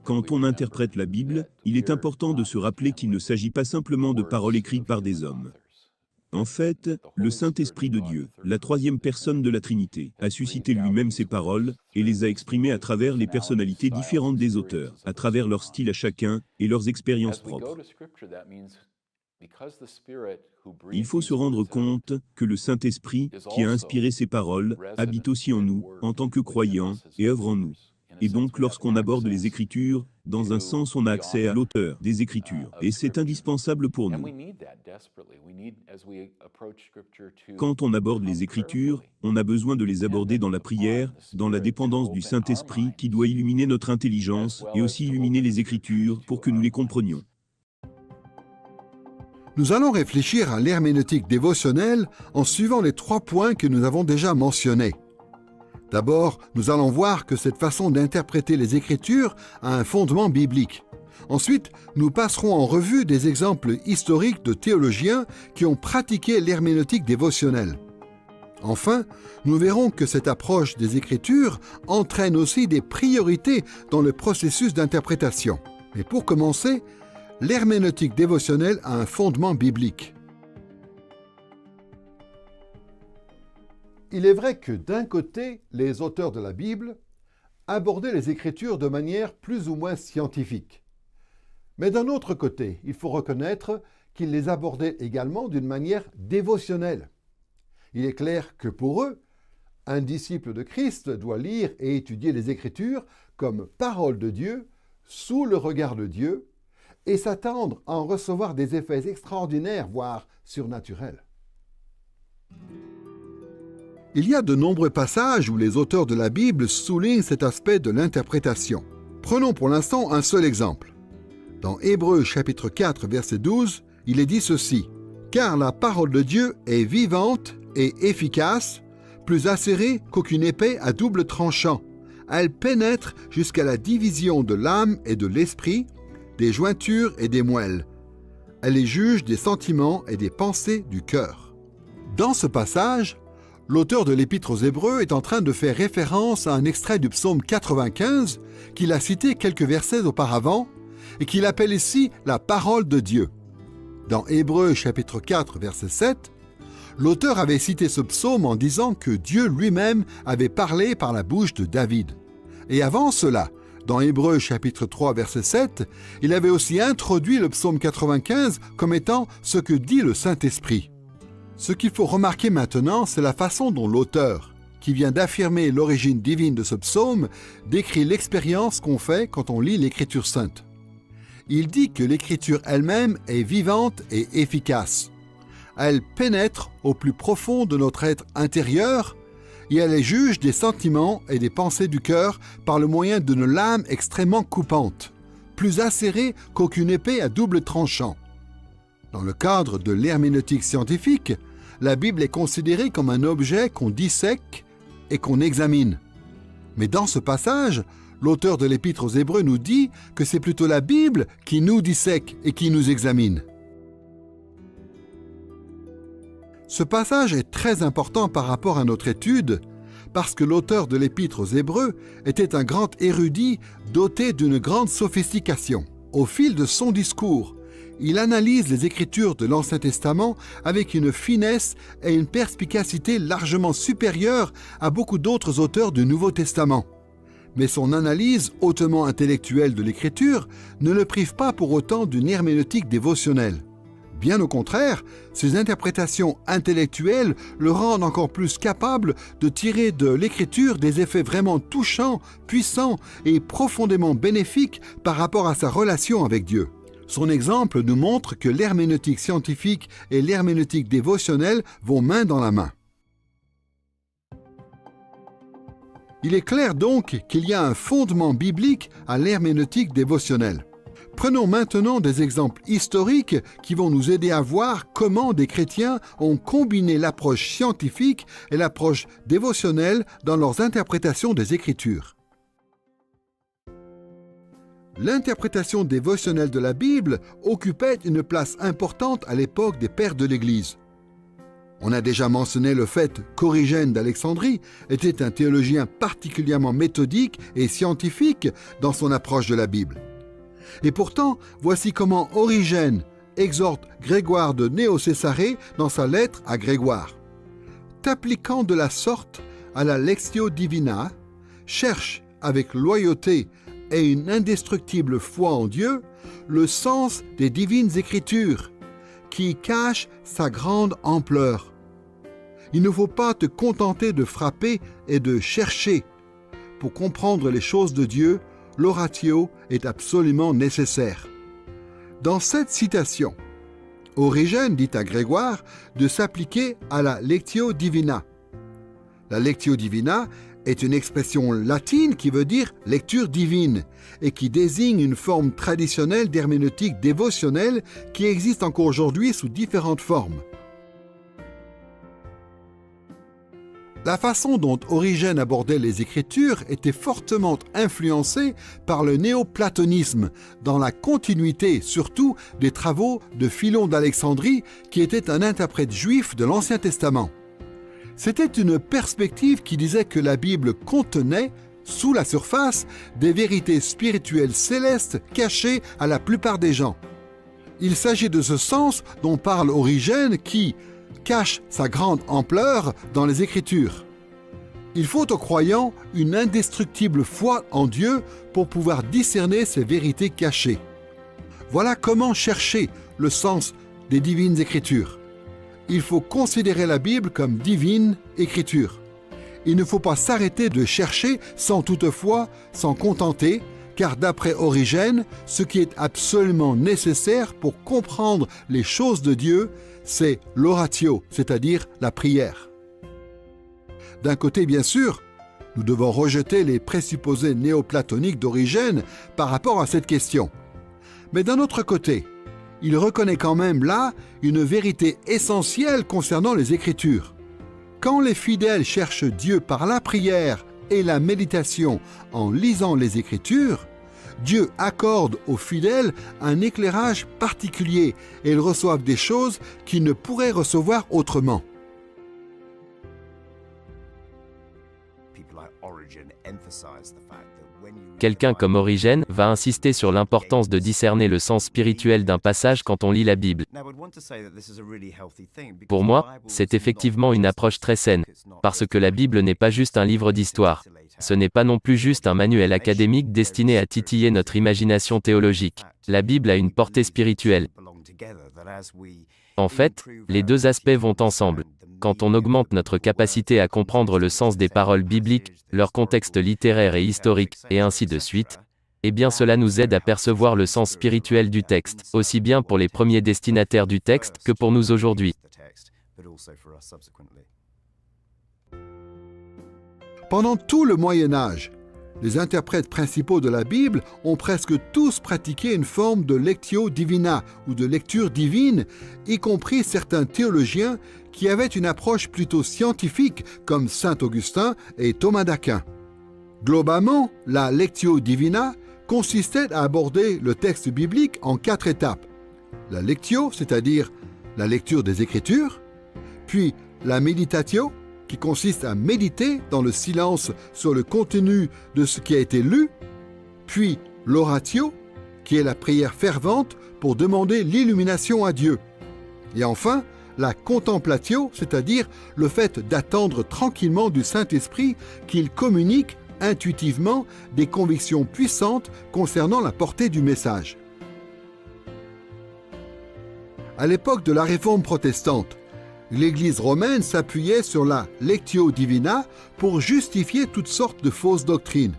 Quand on interprète la Bible, il est important de se rappeler qu'il ne s'agit pas simplement de paroles écrites par des hommes. En fait, le Saint-Esprit de Dieu, la troisième personne de la Trinité, a suscité lui-même ces paroles et les a exprimées à travers les personnalités différentes des auteurs, à travers leur style à chacun et leurs expériences propres. Il faut se rendre compte que le Saint-Esprit, qui a inspiré ces paroles, habite aussi en nous, en tant que croyants, et œuvre en nous. Et donc, lorsqu'on aborde les Écritures, dans un sens, on a accès à l'auteur des Écritures, et c'est indispensable pour nous. Quand on aborde les Écritures, on a besoin de les aborder dans la prière, dans la dépendance du Saint-Esprit qui doit illuminer notre intelligence et aussi illuminer les Écritures pour que nous les comprenions. Nous allons réfléchir à l'herméneutique dévotionnelle en suivant les 3 points que nous avons déjà mentionnés. D'abord, nous allons voir que cette façon d'interpréter les Écritures a un fondement biblique. Ensuite, nous passerons en revue des exemples historiques de théologiens qui ont pratiqué l'herméneutique dévotionnelle. Enfin, nous verrons que cette approche des Écritures entraîne aussi des priorités dans le processus d'interprétation. Mais pour commencer, l'herméneutique dévotionnelle a un fondement biblique. Il est vrai que d'un côté, les auteurs de la Bible abordaient les Écritures de manière plus ou moins scientifique. Mais d'un autre côté, il faut reconnaître qu'ils les abordaient également d'une manière dévotionnelle. Il est clair que pour eux, un disciple de Christ doit lire et étudier les Écritures comme parole de Dieu, sous le regard de Dieu, et s'attendre à en recevoir des effets extraordinaires, voire surnaturels. Il y a de nombreux passages où les auteurs de la Bible soulignent cet aspect de l'interprétation. Prenons pour l'instant un seul exemple. Dans Hébreux chapitre 4, verset 12, il est dit ceci: « Car la parole de Dieu est vivante et efficace, plus acérée qu'aucune épée à double tranchant. Elle pénètre jusqu'à la division de l'âme et de l'esprit, des jointures et des moelles. Elle est juge des sentiments et des pensées du cœur. Dans ce passage, l'auteur de l'Épître aux Hébreux est en train de faire référence à un extrait du psaume 95 qu'il a cité quelques versets auparavant et qu'il appelle ici la parole de Dieu. Dans Hébreux chapitre 4 verset 7, l'auteur avait cité ce psaume en disant que Dieu lui-même avait parlé par la bouche de David. Et avant cela, dans Hébreux chapitre 3 verset 7, il avait aussi introduit le psaume 95 comme étant ce que dit le Saint-Esprit. Ce qu'il faut remarquer maintenant, c'est la façon dont l'auteur, qui vient d'affirmer l'origine divine de ce psaume, décrit l'expérience qu'on fait quand on lit l'Écriture sainte. Il dit que l'Écriture elle-même est vivante et efficace. Elle pénètre au plus profond de notre être intérieur et elle est juge des sentiments et des pensées du cœur par le moyen d'une lame extrêmement coupante, plus acérée qu'aucune épée à double tranchant. Dans le cadre de l'herméneutique scientifique, la Bible est considérée comme un objet qu'on dissèque et qu'on examine. Mais dans ce passage, l'auteur de l'Épître aux Hébreux nous dit que c'est plutôt la Bible qui nous dissèque et qui nous examine. Ce passage est très important par rapport à notre étude parce que l'auteur de l'Épître aux Hébreux était un grand érudit doté d'une grande sophistication. Au fil de son discours, il analyse les Écritures de l'Ancien Testament avec une finesse et une perspicacité largement supérieures à beaucoup d'autres auteurs du Nouveau Testament. Mais son analyse hautement intellectuelle de l'Écriture ne le prive pas pour autant d'une herméneutique dévotionnelle. Bien au contraire, ses interprétations intellectuelles le rendent encore plus capable de tirer de l'Écriture des effets vraiment touchants, puissants et profondément bénéfiques par rapport à sa relation avec Dieu. Son exemple nous montre que l'herméneutique scientifique et l'herméneutique dévotionnelle vont main dans la main. Il est clair donc qu'il y a un fondement biblique à l'herméneutique dévotionnelle. Prenons maintenant des exemples historiques qui vont nous aider à voir comment des chrétiens ont combiné l'approche scientifique et l'approche dévotionnelle dans leurs interprétations des Écritures. L'interprétation dévotionnelle de la Bible occupait une place importante à l'époque des pères de l'Église. On a déjà mentionné le fait qu'Origène d'Alexandrie était un théologien particulièrement méthodique et scientifique dans son approche de la Bible. Et pourtant, voici comment Origène exhorte Grégoire de Néo-Césarée dans sa lettre à Grégoire. « T'appliquant de la sorte à la Lectio Divina, cherche avec loyauté et une indestructible foi en Dieu le sens des divines Écritures, qui cachent sa grande ampleur. Il ne faut pas te contenter de frapper et de chercher. Pour comprendre les choses de Dieu, l'oratio est absolument nécessaire. » Dans cette citation, Origène dit à Grégoire de s'appliquer à la Lectio Divina. La Lectio Divina est une expression latine qui veut dire lecture divine et qui désigne une forme traditionnelle d'herméneutique dévotionnelle qui existe encore aujourd'hui sous différentes formes. La façon dont Origène abordait les Écritures était fortement influencée par le néoplatonisme, dans la continuité surtout des travaux de Philon d'Alexandrie, qui était un interprète juif de l'Ancien Testament. C'était une perspective qui disait que la Bible contenait, sous la surface, des vérités spirituelles célestes cachées à la plupart des gens. Il s'agit de ce sens dont parle Origène qui cache sa grande ampleur dans les Écritures. Il faut aux croyants une indestructible foi en Dieu pour pouvoir discerner ces vérités cachées. Voilà comment chercher le sens des divines Écritures. Il faut considérer la Bible comme divine Écriture. Il ne faut pas s'arrêter de chercher sans toutefois s'en contenter, car d'après Origène, ce qui est absolument nécessaire pour comprendre les choses de Dieu, c'est l'oratio, c'est-à-dire la prière. D'un côté, bien sûr, nous devons rejeter les présupposés néoplatoniques d'Origène par rapport à cette question. Mais d'un autre côté, il reconnaît quand même là une vérité essentielle concernant les Écritures. Quand les fidèles cherchent Dieu par la prière et la méditation en lisant les Écritures, Dieu accorde aux fidèles un éclairage particulier et ils reçoivent des choses qu'ils ne pourraient recevoir autrement. Quelqu'un comme Origène va insister sur l'importance de discerner le sens spirituel d'un passage quand on lit la Bible. Pour moi, c'est effectivement une approche très saine, parce que la Bible n'est pas juste un livre d'histoire. Ce n'est pas non plus juste un manuel académique destiné à titiller notre imagination théologique. La Bible a une portée spirituelle. En fait, les deux aspects vont ensemble. Quand on augmente notre capacité à comprendre le sens des paroles bibliques, leur contexte littéraire et historique, et ainsi de suite, eh bien cela nous aide à percevoir le sens spirituel du texte, aussi bien pour les premiers destinataires du texte que pour nous aujourd'hui. Pendant tout le Moyen Âge, les interprètes principaux de la Bible ont presque tous pratiqué une forme de lectio divina ou de lecture divine, y compris certains théologiens qui avaient une approche plutôt scientifique comme saint Augustin et Thomas d'Aquin. Globalement, la lectio divina consistait à aborder le texte biblique en 4 étapes. La lectio, c'est-à-dire la lecture des Écritures, puis la meditatio, qui consiste à méditer dans le silence sur le contenu de ce qui a été lu, puis l'oratio, qui est la prière fervente pour demander l'illumination à Dieu, et enfin la contemplatio, c'est-à-dire le fait d'attendre tranquillement du Saint-Esprit qu'il communique intuitivement des convictions puissantes concernant la portée du message. À l'époque de la Réforme protestante, l'Église romaine s'appuyait sur la lectio divina pour justifier toutes sortes de fausses doctrines.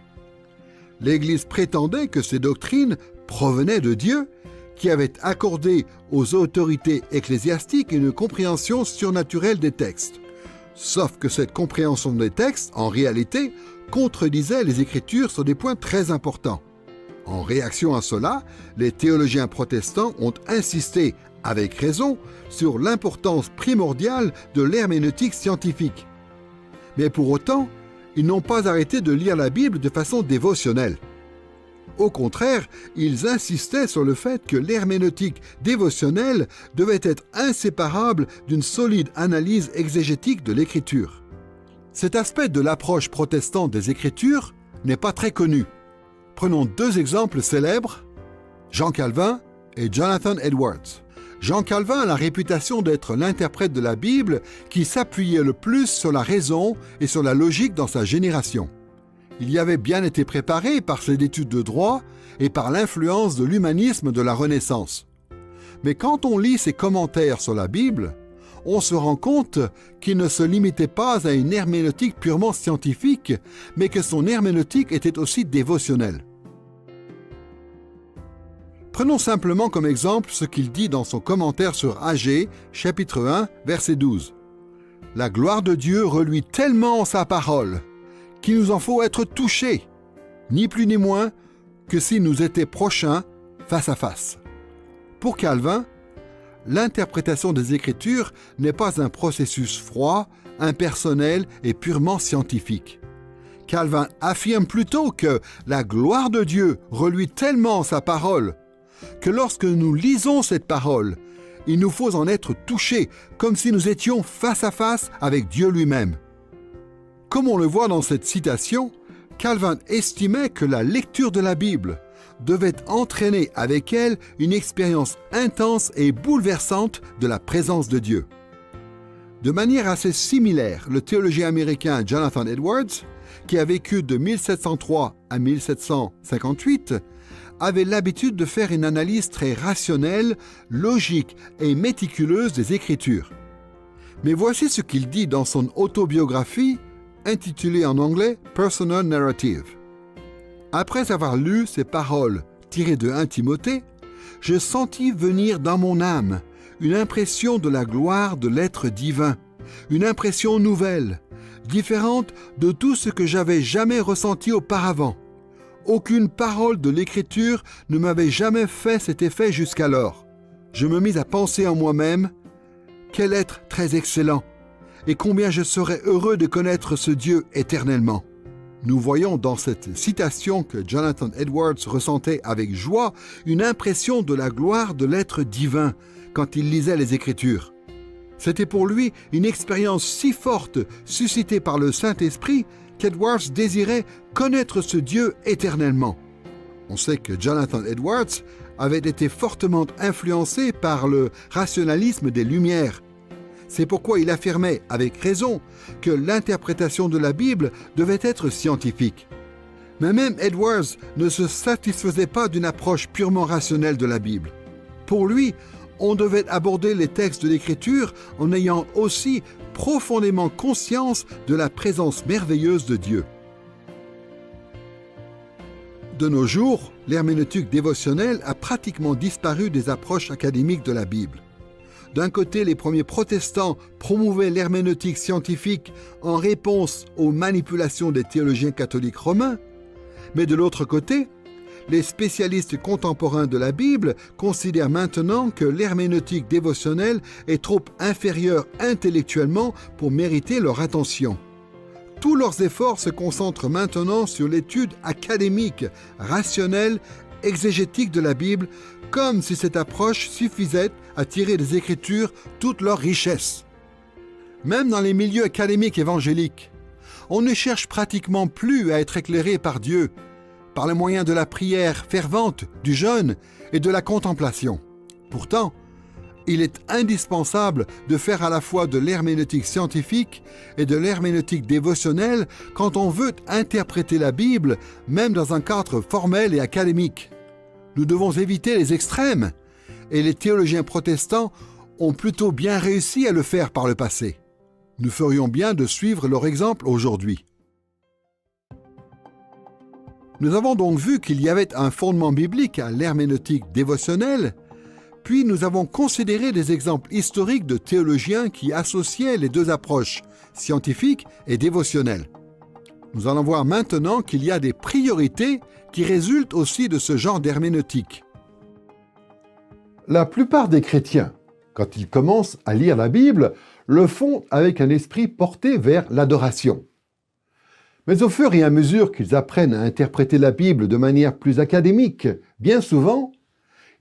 L'Église prétendait que ces doctrines provenaient de Dieu, qui avait accordé aux autorités ecclésiastiques une compréhension surnaturelle des textes. Sauf que cette compréhension des textes, en réalité, contredisait les Écritures sur des points très importants. En réaction à cela, les théologiens protestants ont insisté, avec raison, sur l'importance primordiale de l'herméneutique scientifique. Mais pour autant, ils n'ont pas arrêté de lire la Bible de façon dévotionnelle. Au contraire, ils insistaient sur le fait que l'herméneutique dévotionnelle devait être inséparable d'une solide analyse exégétique de l'Écriture. Cet aspect de l'approche protestante des Écritures n'est pas très connu. Prenons 2 exemples célèbres, Jean Calvin et Jonathan Edwards. Jean Calvin a la réputation d'être l'interprète de la Bible qui s'appuyait le plus sur la raison et sur la logique dans sa génération. Il y avait bien été préparé par ses études de droit et par l'influence de l'humanisme de la Renaissance. Mais quand on lit ses commentaires sur la Bible, on se rend compte qu'il ne se limitait pas à une herméneutique purement scientifique, mais que son herméneutique était aussi dévotionnelle. Prenons simplement comme exemple ce qu'il dit dans son commentaire sur Agée, chapitre 1, verset 12. « La gloire de Dieu reluit tellement en sa parole qu'il nous en faut être touchés, ni plus ni moins que s'il nous était prochain face à face. » Pour Calvin, l'interprétation des Écritures n'est pas un processus froid, impersonnel et purement scientifique. Calvin affirme plutôt que la gloire de Dieu reluit tellement en sa parole que lorsque nous lisons cette parole, il nous faut en être touchés, comme si nous étions face à face avec Dieu lui-même. Comme on le voit dans cette citation, Calvin estimait que la lecture de la Bible devait entraîner avec elle une expérience intense et bouleversante de la présence de Dieu. De manière assez similaire, le théologien américain Jonathan Edwards, qui a vécu de 1703 à 1758, avait l'habitude de faire une analyse très rationnelle, logique et méticuleuse des Écritures. Mais voici ce qu'il dit dans son autobiographie, intitulée en anglais « Personal Narrative ». Après avoir lu ces paroles tirées de 1 Timothée, je sentis venir dans mon âme une impression de la gloire de l'être divin, une impression nouvelle, différente de tout ce que j'avais jamais ressenti auparavant. Aucune parole de l'Écriture ne m'avait jamais fait cet effet jusqu'alors. Je me mis à penser en moi-même, quel être très excellent, et combien je serais heureux de connaître ce Dieu éternellement. Nous voyons dans cette citation que Jonathan Edwards ressentait avec joie une impression de la gloire de l'être divin quand il lisait les Écritures. C'était pour lui une expérience si forte suscitée par le Saint-Esprit qu'Edwards désirait connaître ce Dieu éternellement. On sait que Jonathan Edwards avait été fortement influencé par le rationalisme des Lumières. C'est pourquoi il affirmait, avec raison, que l'interprétation de la Bible devait être scientifique. Mais même Edwards ne se satisfaisait pas d'une approche purement rationnelle de la Bible. Pour lui, on devait aborder les textes de l'Écriture en ayant aussi profondément conscience de la présence merveilleuse de Dieu. De nos jours, l'herméneutique dévotionnelle a pratiquement disparu des approches académiques de la Bible. D'un côté, les premiers protestants promouvaient l'herméneutique scientifique en réponse aux manipulations des théologiens catholiques romains, mais de l'autre côté, les spécialistes contemporains de la Bible considèrent maintenant que l'herméneutique dévotionnelle est trop inférieure intellectuellement pour mériter leur attention. Tous leurs efforts se concentrent maintenant sur l'étude académique, rationnelle, exégétique de la Bible, comme si cette approche suffisait à tirer des Écritures toute leur richesse. Même dans les milieux académiques évangéliques, on ne cherche pratiquement plus à être éclairé par Dieu, par le moyen de la prière fervente, du jeûne et de la contemplation. Pourtant, il est indispensable de faire à la fois de l'herméneutique scientifique et de l'herméneutique dévotionnelle quand on veut interpréter la Bible, même dans un cadre formel et académique. Nous devons éviter les extrêmes, et les théologiens protestants ont plutôt bien réussi à le faire par le passé. Nous ferions bien de suivre leur exemple aujourd'hui. Nous avons donc vu qu'il y avait un fondement biblique à l'herméneutique dévotionnelle, puis nous avons considéré des exemples historiques de théologiens qui associaient les deux approches, scientifiques et dévotionnelles. Nous allons voir maintenant qu'il y a des priorités qui résultent aussi de ce genre d'herméneutique. La plupart des chrétiens, quand ils commencent à lire la Bible, le font avec un esprit porté vers l'adoration. Mais au fur et à mesure qu'ils apprennent à interpréter la Bible de manière plus académique, bien souvent,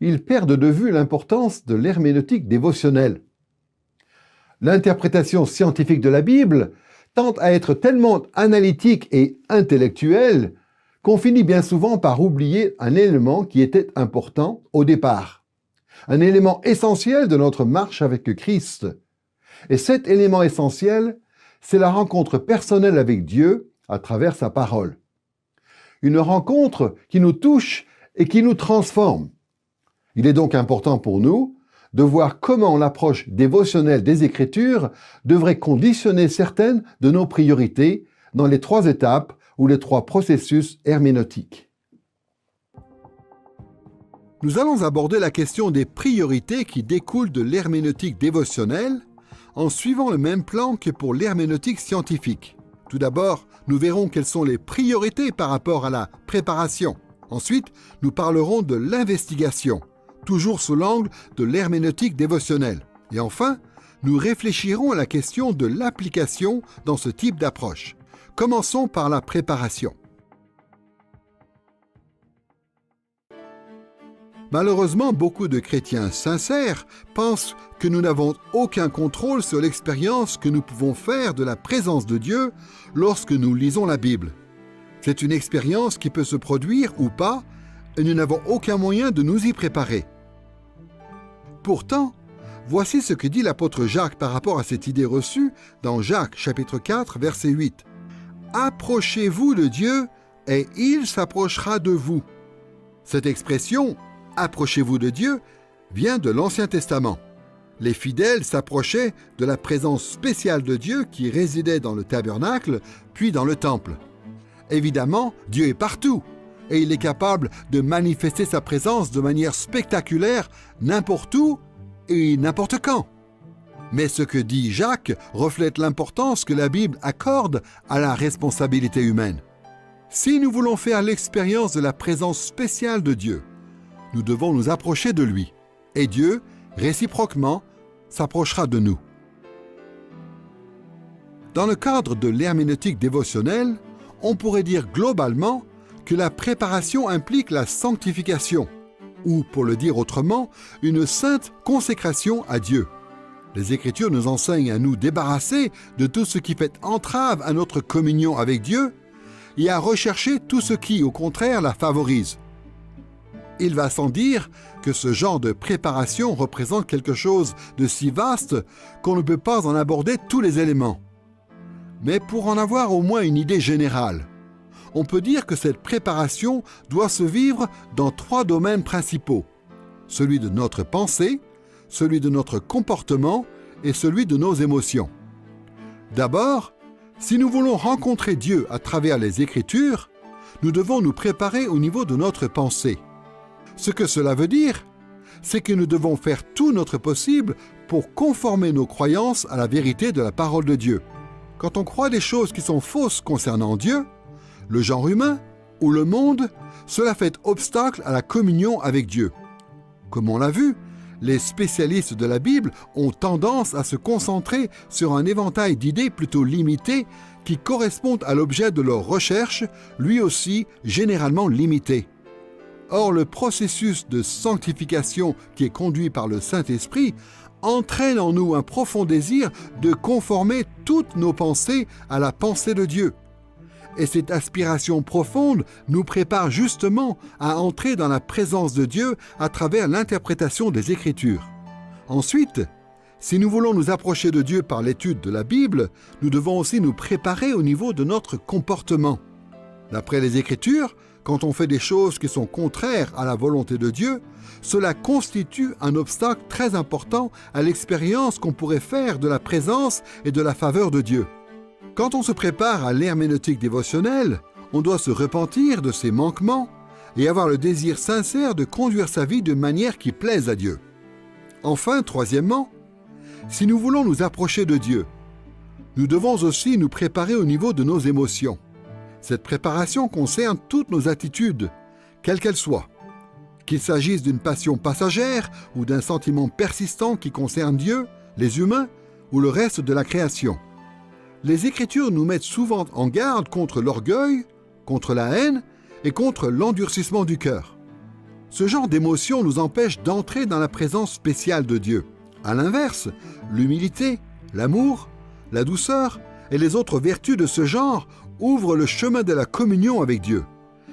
ils perdent de vue l'importance de l'herméneutique dévotionnelle. L'interprétation scientifique de la Bible tend à être tellement analytique et intellectuelle qu'on finit bien souvent par oublier un élément qui était important au départ, un élément essentiel de notre marche avec Christ. Et cet élément essentiel, c'est la rencontre personnelle avec Dieu à travers sa parole. Une rencontre qui nous touche et qui nous transforme. Il est donc important pour nous de voir comment l'approche dévotionnelle des Écritures devrait conditionner certaines de nos priorités dans les 3 étapes ou les 3 processus herméneutiques. Nous allons aborder la question des priorités qui découlent de l'herméneutique dévotionnelle en suivant le même plan que pour l'herméneutique scientifique. Tout d'abord, nous verrons quelles sont les priorités par rapport à la préparation. Ensuite, nous parlerons de l'investigation, toujours sous l'angle de l'herméneutique dévotionnelle. Et enfin, nous réfléchirons à la question de l'application dans ce type d'approche. Commençons par la préparation. Malheureusement, beaucoup de chrétiens sincères pensent que nous n'avons aucun contrôle sur l'expérience que nous pouvons faire de la présence de Dieu lorsque nous lisons la Bible. C'est une expérience qui peut se produire ou pas, et nous n'avons aucun moyen de nous y préparer. Pourtant, voici ce que dit l'apôtre Jacques par rapport à cette idée reçue dans Jacques chapitre 4, verset 8. « Approchez-vous de Dieu, et il s'approchera de vous. » Cette expression « Approchez-vous de Dieu » vient de l'Ancien Testament. Les fidèles s'approchaient de la présence spéciale de Dieu qui résidait dans le tabernacle, puis dans le temple. Évidemment, Dieu est partout, et il est capable de manifester sa présence de manière spectaculaire n'importe où et n'importe quand. Mais ce que dit Jacques reflète l'importance que la Bible accorde à la responsabilité humaine. Si nous voulons faire l'expérience de la présence spéciale de Dieu, nous devons nous approcher de lui, et Dieu, réciproquement, s'approchera de nous. Dans le cadre de l'herméneutique dévotionnelle, On pourrait dire globalement que la préparation implique la sanctification, ou pour le dire autrement, une sainte consécration à Dieu. Les Écritures nous enseignent à nous débarrasser de tout ce qui fait entrave à notre communion avec Dieu et à rechercher tout ce qui, au contraire, la favorise. Il va sans dire que ce genre de préparation représente quelque chose de si vaste qu'on ne peut pas en aborder tous les éléments. Mais pour en avoir au moins une idée générale, on peut dire que cette préparation doit se vivre dans 3 domaines principaux: celui de notre pensée, celui de notre comportement et celui de nos émotions. D'abord, si nous voulons rencontrer Dieu à travers les Écritures, nous devons nous préparer au niveau de notre pensée. Ce que cela veut dire, c'est que nous devons faire tout notre possible pour conformer nos croyances à la vérité de la parole de Dieu. Quand on croit des choses qui sont fausses concernant Dieu, le genre humain ou le monde, cela fait obstacle à la communion avec Dieu. Comme on l'a vu, les spécialistes de la Bible ont tendance à se concentrer sur un éventail d'idées plutôt limité qui correspondent à l'objet de leur recherche, lui aussi généralement limité. Or, le processus de sanctification qui est conduit par le Saint-Esprit entraîne en nous un profond désir de conformer toutes nos pensées à la pensée de Dieu. Et cette aspiration profonde nous prépare justement à entrer dans la présence de Dieu à travers l'interprétation des Écritures. Ensuite, si nous voulons nous approcher de Dieu par l'étude de la Bible, nous devons aussi nous préparer au niveau de notre comportement. D'après les Écritures, quand on fait des choses qui sont contraires à la volonté de Dieu, cela constitue un obstacle très important à l'expérience qu'on pourrait faire de la présence et de la faveur de Dieu. Quand on se prépare à l'herméneutique dévotionnelle, on doit se repentir de ses manquements et avoir le désir sincère de conduire sa vie de manière qui plaise à Dieu. Enfin, troisièmement, si nous voulons nous approcher de Dieu, nous devons aussi nous préparer au niveau de nos émotions. Cette préparation concerne toutes nos attitudes, quelles qu'elles soient, qu'il s'agisse d'une passion passagère ou d'un sentiment persistant qui concerne Dieu, les humains ou le reste de la création. Les Écritures nous mettent souvent en garde contre l'orgueil, contre la haine et contre l'endurcissement du cœur. Ce genre d'émotion nous empêche d'entrer dans la présence spéciale de Dieu. À l'inverse, l'humilité, l'amour, la douceur et les autres vertus de ce genre ouvrent le chemin de la communion avec Dieu.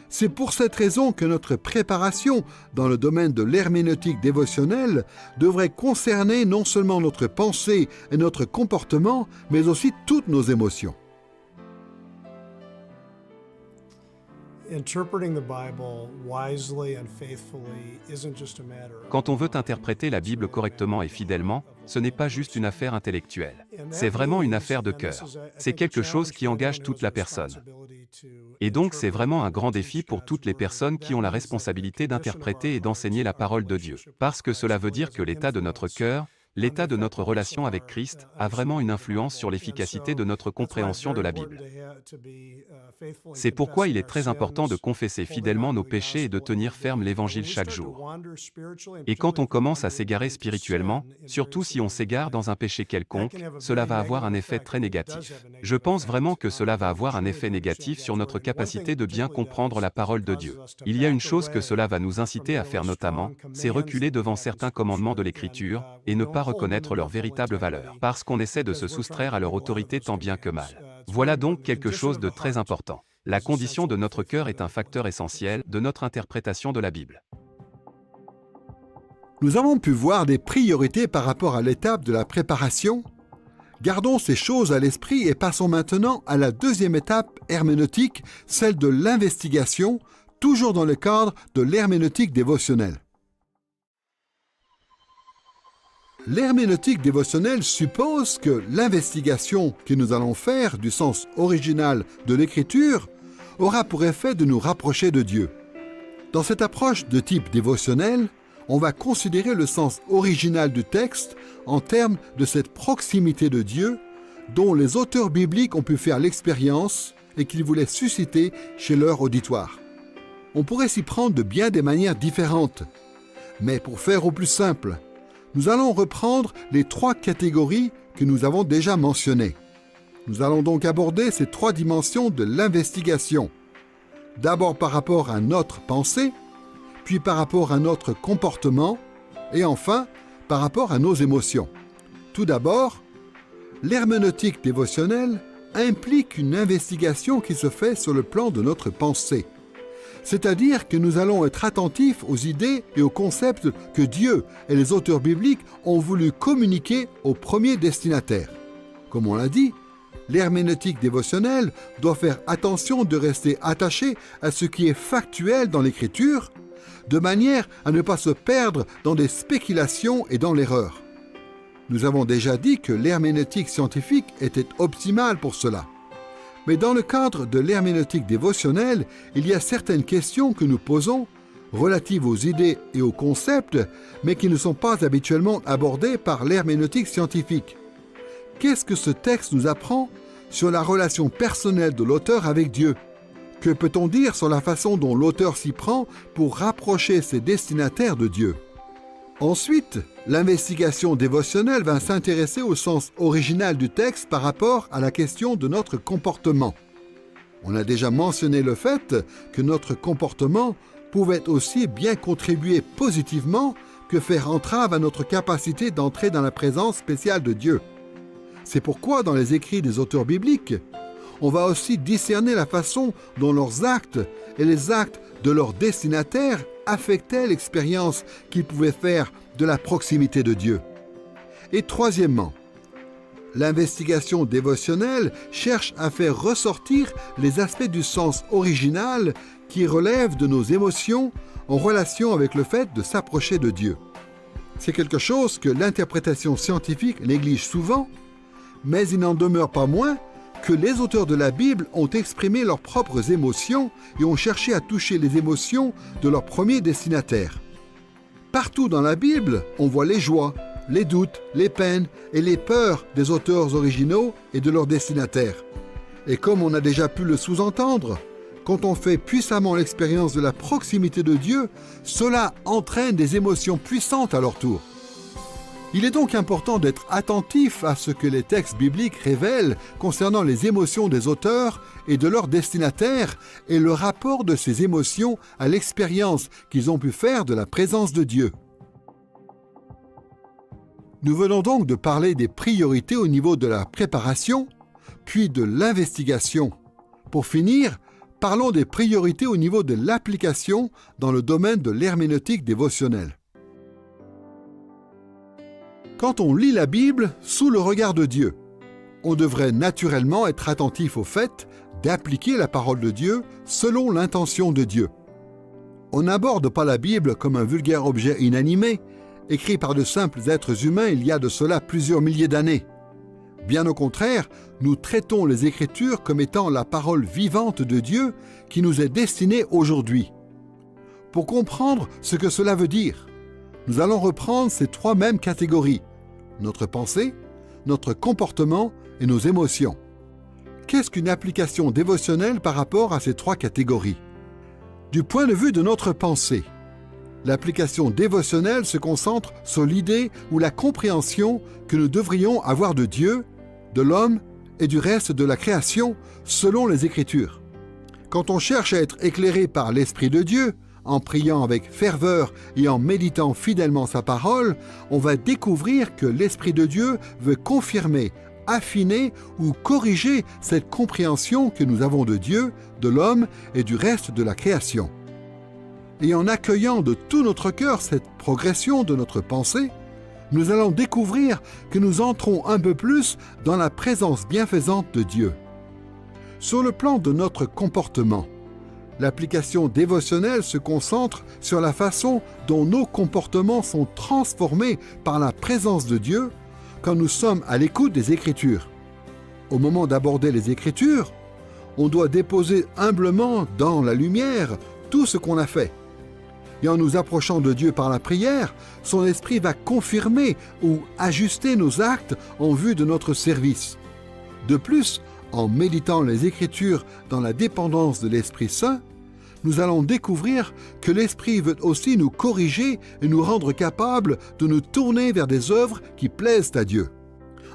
C'est pour cette raison que notre préparation dans le domaine de l'herméneutique dévotionnelle devrait concerner non seulement notre pensée et notre comportement, mais aussi toutes nos émotions. Quand on veut interpréter la Bible correctement et fidèlement, ce n'est pas juste une affaire intellectuelle. C'est vraiment une affaire de cœur. C'est quelque chose qui engage toute la personne. Et donc c'est vraiment un grand défi pour toutes les personnes qui ont la responsabilité d'interpréter et d'enseigner la parole de Dieu. Parce que cela veut dire que l'état de notre cœur, l'état de notre relation avec Christ a vraiment une influence sur l'efficacité de notre compréhension de la Bible. C'est pourquoi il est très important de confesser fidèlement nos péchés et de tenir ferme l'Évangile chaque jour. Et quand on commence à s'égarer spirituellement, surtout si on s'égare dans un péché quelconque, cela va avoir un effet très négatif. Je pense vraiment que cela va avoir un effet négatif sur notre capacité de bien comprendre la parole de Dieu. Il y a une chose que cela va nous inciter à faire notamment, c'est reculer devant certains commandements de l'Écriture et ne pas reconnaître leur véritable valeur, parce qu'on essaie de se soustraire à leur autorité tant bien que mal. Voilà donc quelque chose de très important. La condition de notre cœur est un facteur essentiel de notre interprétation de la Bible. Nous avons pu voir des priorités par rapport à l'étape de la préparation. Gardons ces choses à l'esprit et passons maintenant à la deuxième étape herméneutique, celle de l'investigation, toujours dans le cadre de l'herméneutique dévotionnelle. L'herméneutique dévotionnelle suppose que l'investigation que nous allons faire du sens original de l'Écriture aura pour effet de nous rapprocher de Dieu. Dans cette approche de type dévotionnel, on va considérer le sens original du texte en termes de cette proximité de Dieu dont les auteurs bibliques ont pu faire l'expérience et qu'ils voulaient susciter chez leur auditoire. On pourrait s'y prendre de bien des manières différentes, mais pour faire au plus simple, nous allons reprendre les 3 catégories que nous avons déjà mentionnées. Nous allons donc aborder ces trois dimensions de l'investigation. D'abord par rapport à notre pensée, puis par rapport à notre comportement, et enfin par rapport à nos émotions. Tout d'abord, l'herméneutique dévotionnelle implique une investigation qui se fait sur le plan de notre pensée. C'est-à-dire que nous allons être attentifs aux idées et aux concepts que Dieu et les auteurs bibliques ont voulu communiquer aux premiers destinataires. Comme on l'a dit, l'herméneutique dévotionnelle doit faire attention de rester attaché à ce qui est factuel dans l'Écriture, de manière à ne pas se perdre dans des spéculations et dans l'erreur. Nous avons déjà dit que l'herméneutique scientifique était optimale pour cela. Mais dans le cadre de l'herméneutique dévotionnelle, il y a certaines questions que nous posons, relatives aux idées et aux concepts, mais qui ne sont pas habituellement abordées par l'herméneutique scientifique. Qu'est-ce que ce texte nous apprend sur la relation personnelle de l'auteur avec Dieu? Que peut-on dire sur la façon dont l'auteur s'y prend pour rapprocher ses destinataires de Dieu? Ensuite, l'investigation dévotionnelle va s'intéresser au sens original du texte par rapport à la question de notre comportement. On a déjà mentionné le fait que notre comportement pouvait aussi bien contribuer positivement que faire entrave à notre capacité d'entrer dans la présence spéciale de Dieu. C'est pourquoi dans les écrits des auteurs bibliques, on va aussi discerner la façon dont leurs actes et les actes de leurs destinataires affectaient l'expérience qu'ils pouvaient faire de la proximité de Dieu. Et troisièmement, l'investigation dévotionnelle cherche à faire ressortir les aspects du sens original qui relèvent de nos émotions en relation avec le fait de s'approcher de Dieu. C'est quelque chose que l'interprétation scientifique néglige souvent, mais il n'en demeure pas moins que les auteurs de la Bible ont exprimé leurs propres émotions et ont cherché à toucher les émotions de leurs premiers destinataires. Partout dans la Bible, on voit les joies, les doutes, les peines et les peurs des auteurs originaux et de leurs destinataires. Et comme on a déjà pu le sous-entendre, quand on fait puissamment l'expérience de la proximité de Dieu, cela entraîne des émotions puissantes à leur tour. Il est donc important d'être attentif à ce que les textes bibliques révèlent concernant les émotions des auteurs et de leurs destinataires et le rapport de ces émotions à l'expérience qu'ils ont pu faire de la présence de Dieu. Nous venons donc de parler des priorités au niveau de la préparation, puis de l'investigation. Pour finir, parlons des priorités au niveau de l'application dans le domaine de l'herméneutique dévotionnelle. Quand on lit la Bible sous le regard de Dieu, on devrait naturellement être attentif au fait d'appliquer la parole de Dieu selon l'intention de Dieu. On n'aborde pas la Bible comme un vulgaire objet inanimé, écrit par de simples êtres humains il y a de cela plusieurs milliers d'années. Bien au contraire, nous traitons les Écritures comme étant la parole vivante de Dieu qui nous est destinée aujourd'hui. Pour comprendre ce que cela veut dire, nous allons reprendre ces trois mêmes catégories: notre pensée, notre comportement et nos émotions. Qu'est-ce qu'une application dévotionnelle par rapport à ces trois catégories? Du point de vue de notre pensée, l'application dévotionnelle se concentre sur l'idée ou la compréhension que nous devrions avoir de Dieu, de l'homme et du reste de la création selon les Écritures. Quand on cherche à être éclairé par l'Esprit de Dieu, en priant avec ferveur et en méditant fidèlement sa parole, on va découvrir que l'Esprit de Dieu veut confirmer, affiner ou corriger cette compréhension que nous avons de Dieu, de l'homme et du reste de la création. Et en accueillant de tout notre cœur cette progression de notre pensée, nous allons découvrir que nous entrons un peu plus dans la présence bienfaisante de Dieu. Sur le plan de notre comportement, l'application dévotionnelle se concentre sur la façon dont nos comportements sont transformés par la présence de Dieu quand nous sommes à l'écoute des Écritures. Au moment d'aborder les Écritures, on doit déposer humblement dans la lumière tout ce qu'on a fait. Et en nous approchant de Dieu par la prière, son esprit va confirmer ou ajuster nos actes en vue de notre service. De plus, en méditant les Écritures dans la dépendance de l'Esprit Saint, nous allons découvrir que l'Esprit veut aussi nous corriger et nous rendre capables de nous tourner vers des œuvres qui plaisent à Dieu.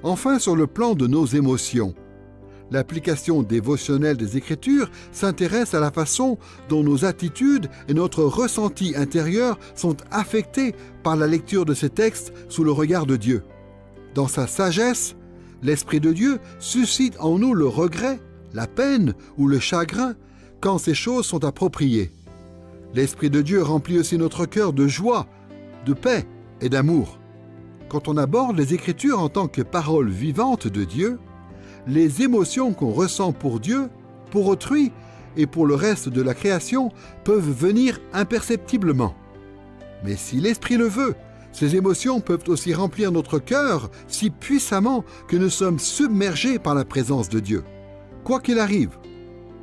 Enfin, sur le plan de nos émotions, L'application dévotionnelle des Écritures s'intéresse à la façon dont nos attitudes et notre ressenti intérieur sont affectés par la lecture de ces textes sous le regard de Dieu. Dans sa sagesse, l'Esprit de Dieu suscite en nous le regret, la peine ou le chagrin quand ces choses sont appropriées. L'Esprit de Dieu remplit aussi notre cœur de joie, de paix et d'amour. Quand on aborde les Écritures en tant que parole vivante de Dieu, les émotions qu'on ressent pour Dieu, pour autrui et pour le reste de la création peuvent venir imperceptiblement. Mais si l'Esprit le veut, ces émotions peuvent aussi remplir notre cœur si puissamment que nous sommes submergés par la présence de Dieu. Quoi qu'il arrive,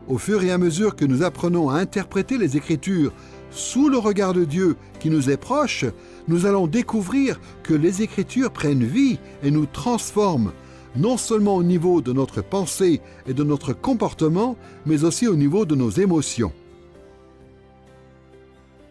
au fur et à mesure que nous apprenons à interpréter les Écritures sous le regard de Dieu qui nous est proche, nous allons découvrir que les Écritures prennent vie et nous transforment, non seulement au niveau de notre pensée et de notre comportement, mais aussi au niveau de nos émotions.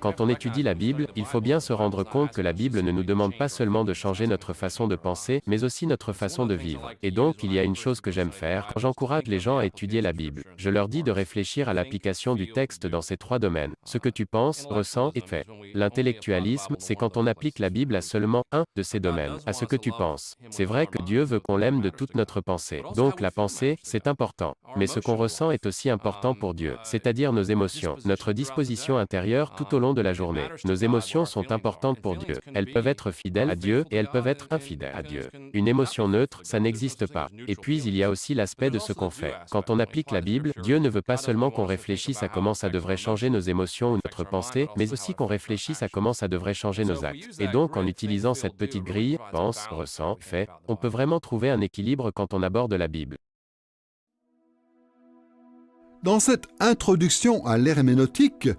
Quand on étudie la Bible, il faut bien se rendre compte que la Bible ne nous demande pas seulement de changer notre façon de penser, mais aussi notre façon de vivre. Et donc, il y a une chose que j'aime faire, j'encourage les gens à étudier la Bible. Je leur dis de réfléchir à l'application du texte dans ces trois domaines. Ce que tu penses, ressens et fais. L'intellectualisme, c'est quand on applique la Bible à seulement un de ces domaines, à ce que tu penses. C'est vrai que Dieu veut qu'on l'aime de toute notre pensée. Donc la pensée, c'est important. Mais ce qu'on ressent est aussi important pour Dieu, c'est-à-dire nos émotions, notre disposition intérieure tout au long de la journée. Nos émotions sont importantes pour Dieu. Elles peuvent être fidèles à Dieu et elles peuvent être infidèles à Dieu. Une émotion neutre, ça n'existe pas. Et puis il y a aussi l'aspect de ce qu'on fait. Quand on applique la Bible, Dieu ne veut pas seulement qu'on réfléchisse à comment ça devrait changer nos émotions ou notre pensée, mais aussi qu'on réfléchisse à comment ça devrait changer nos actes. Et donc en utilisant cette petite grille, pense, ressent, fait, on peut vraiment trouver un équilibre quand on aborde la Bible. Dans cette introduction à l'herméneutique,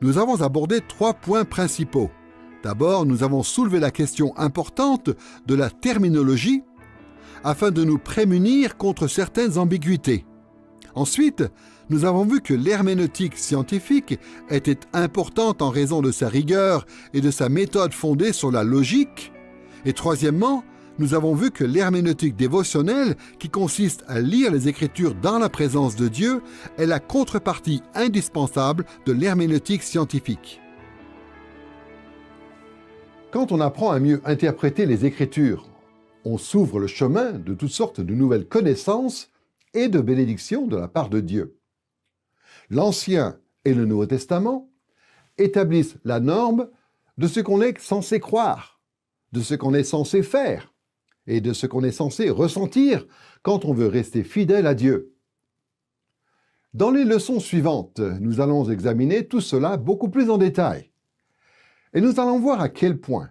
nous avons abordé 3 points principaux. D'abord, nous avons soulevé la question importante de la terminologie afin de nous prémunir contre certaines ambiguïtés. Ensuite, nous avons vu que l'herméneutique scientifique était importante en raison de sa rigueur et de sa méthode fondée sur la logique. Et troisièmement, nous avons vu que l'herméneutique dévotionnelle, qui consiste à lire les Écritures dans la présence de Dieu, est la contrepartie indispensable de l'herméneutique scientifique. Quand on apprend à mieux interpréter les Écritures, on s'ouvre le chemin de toutes sortes de nouvelles connaissances et de bénédictions de la part de Dieu. L'Ancien et le Nouveau Testament établissent la norme de ce qu'on est censé croire, de ce qu'on est censé faire, et de ce qu'on est censé ressentir quand on veut rester fidèle à Dieu. Dans les leçons suivantes, nous allons examiner tout cela beaucoup plus en détail. Et nous allons voir à quel point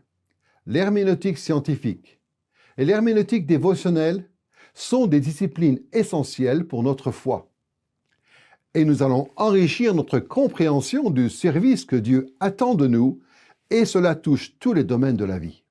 l'herméneutique scientifique et l'herméneutique dévotionnelle sont des disciplines essentielles pour notre foi. Et nous allons enrichir notre compréhension du service que Dieu attend de nous, et cela touche tous les domaines de la vie.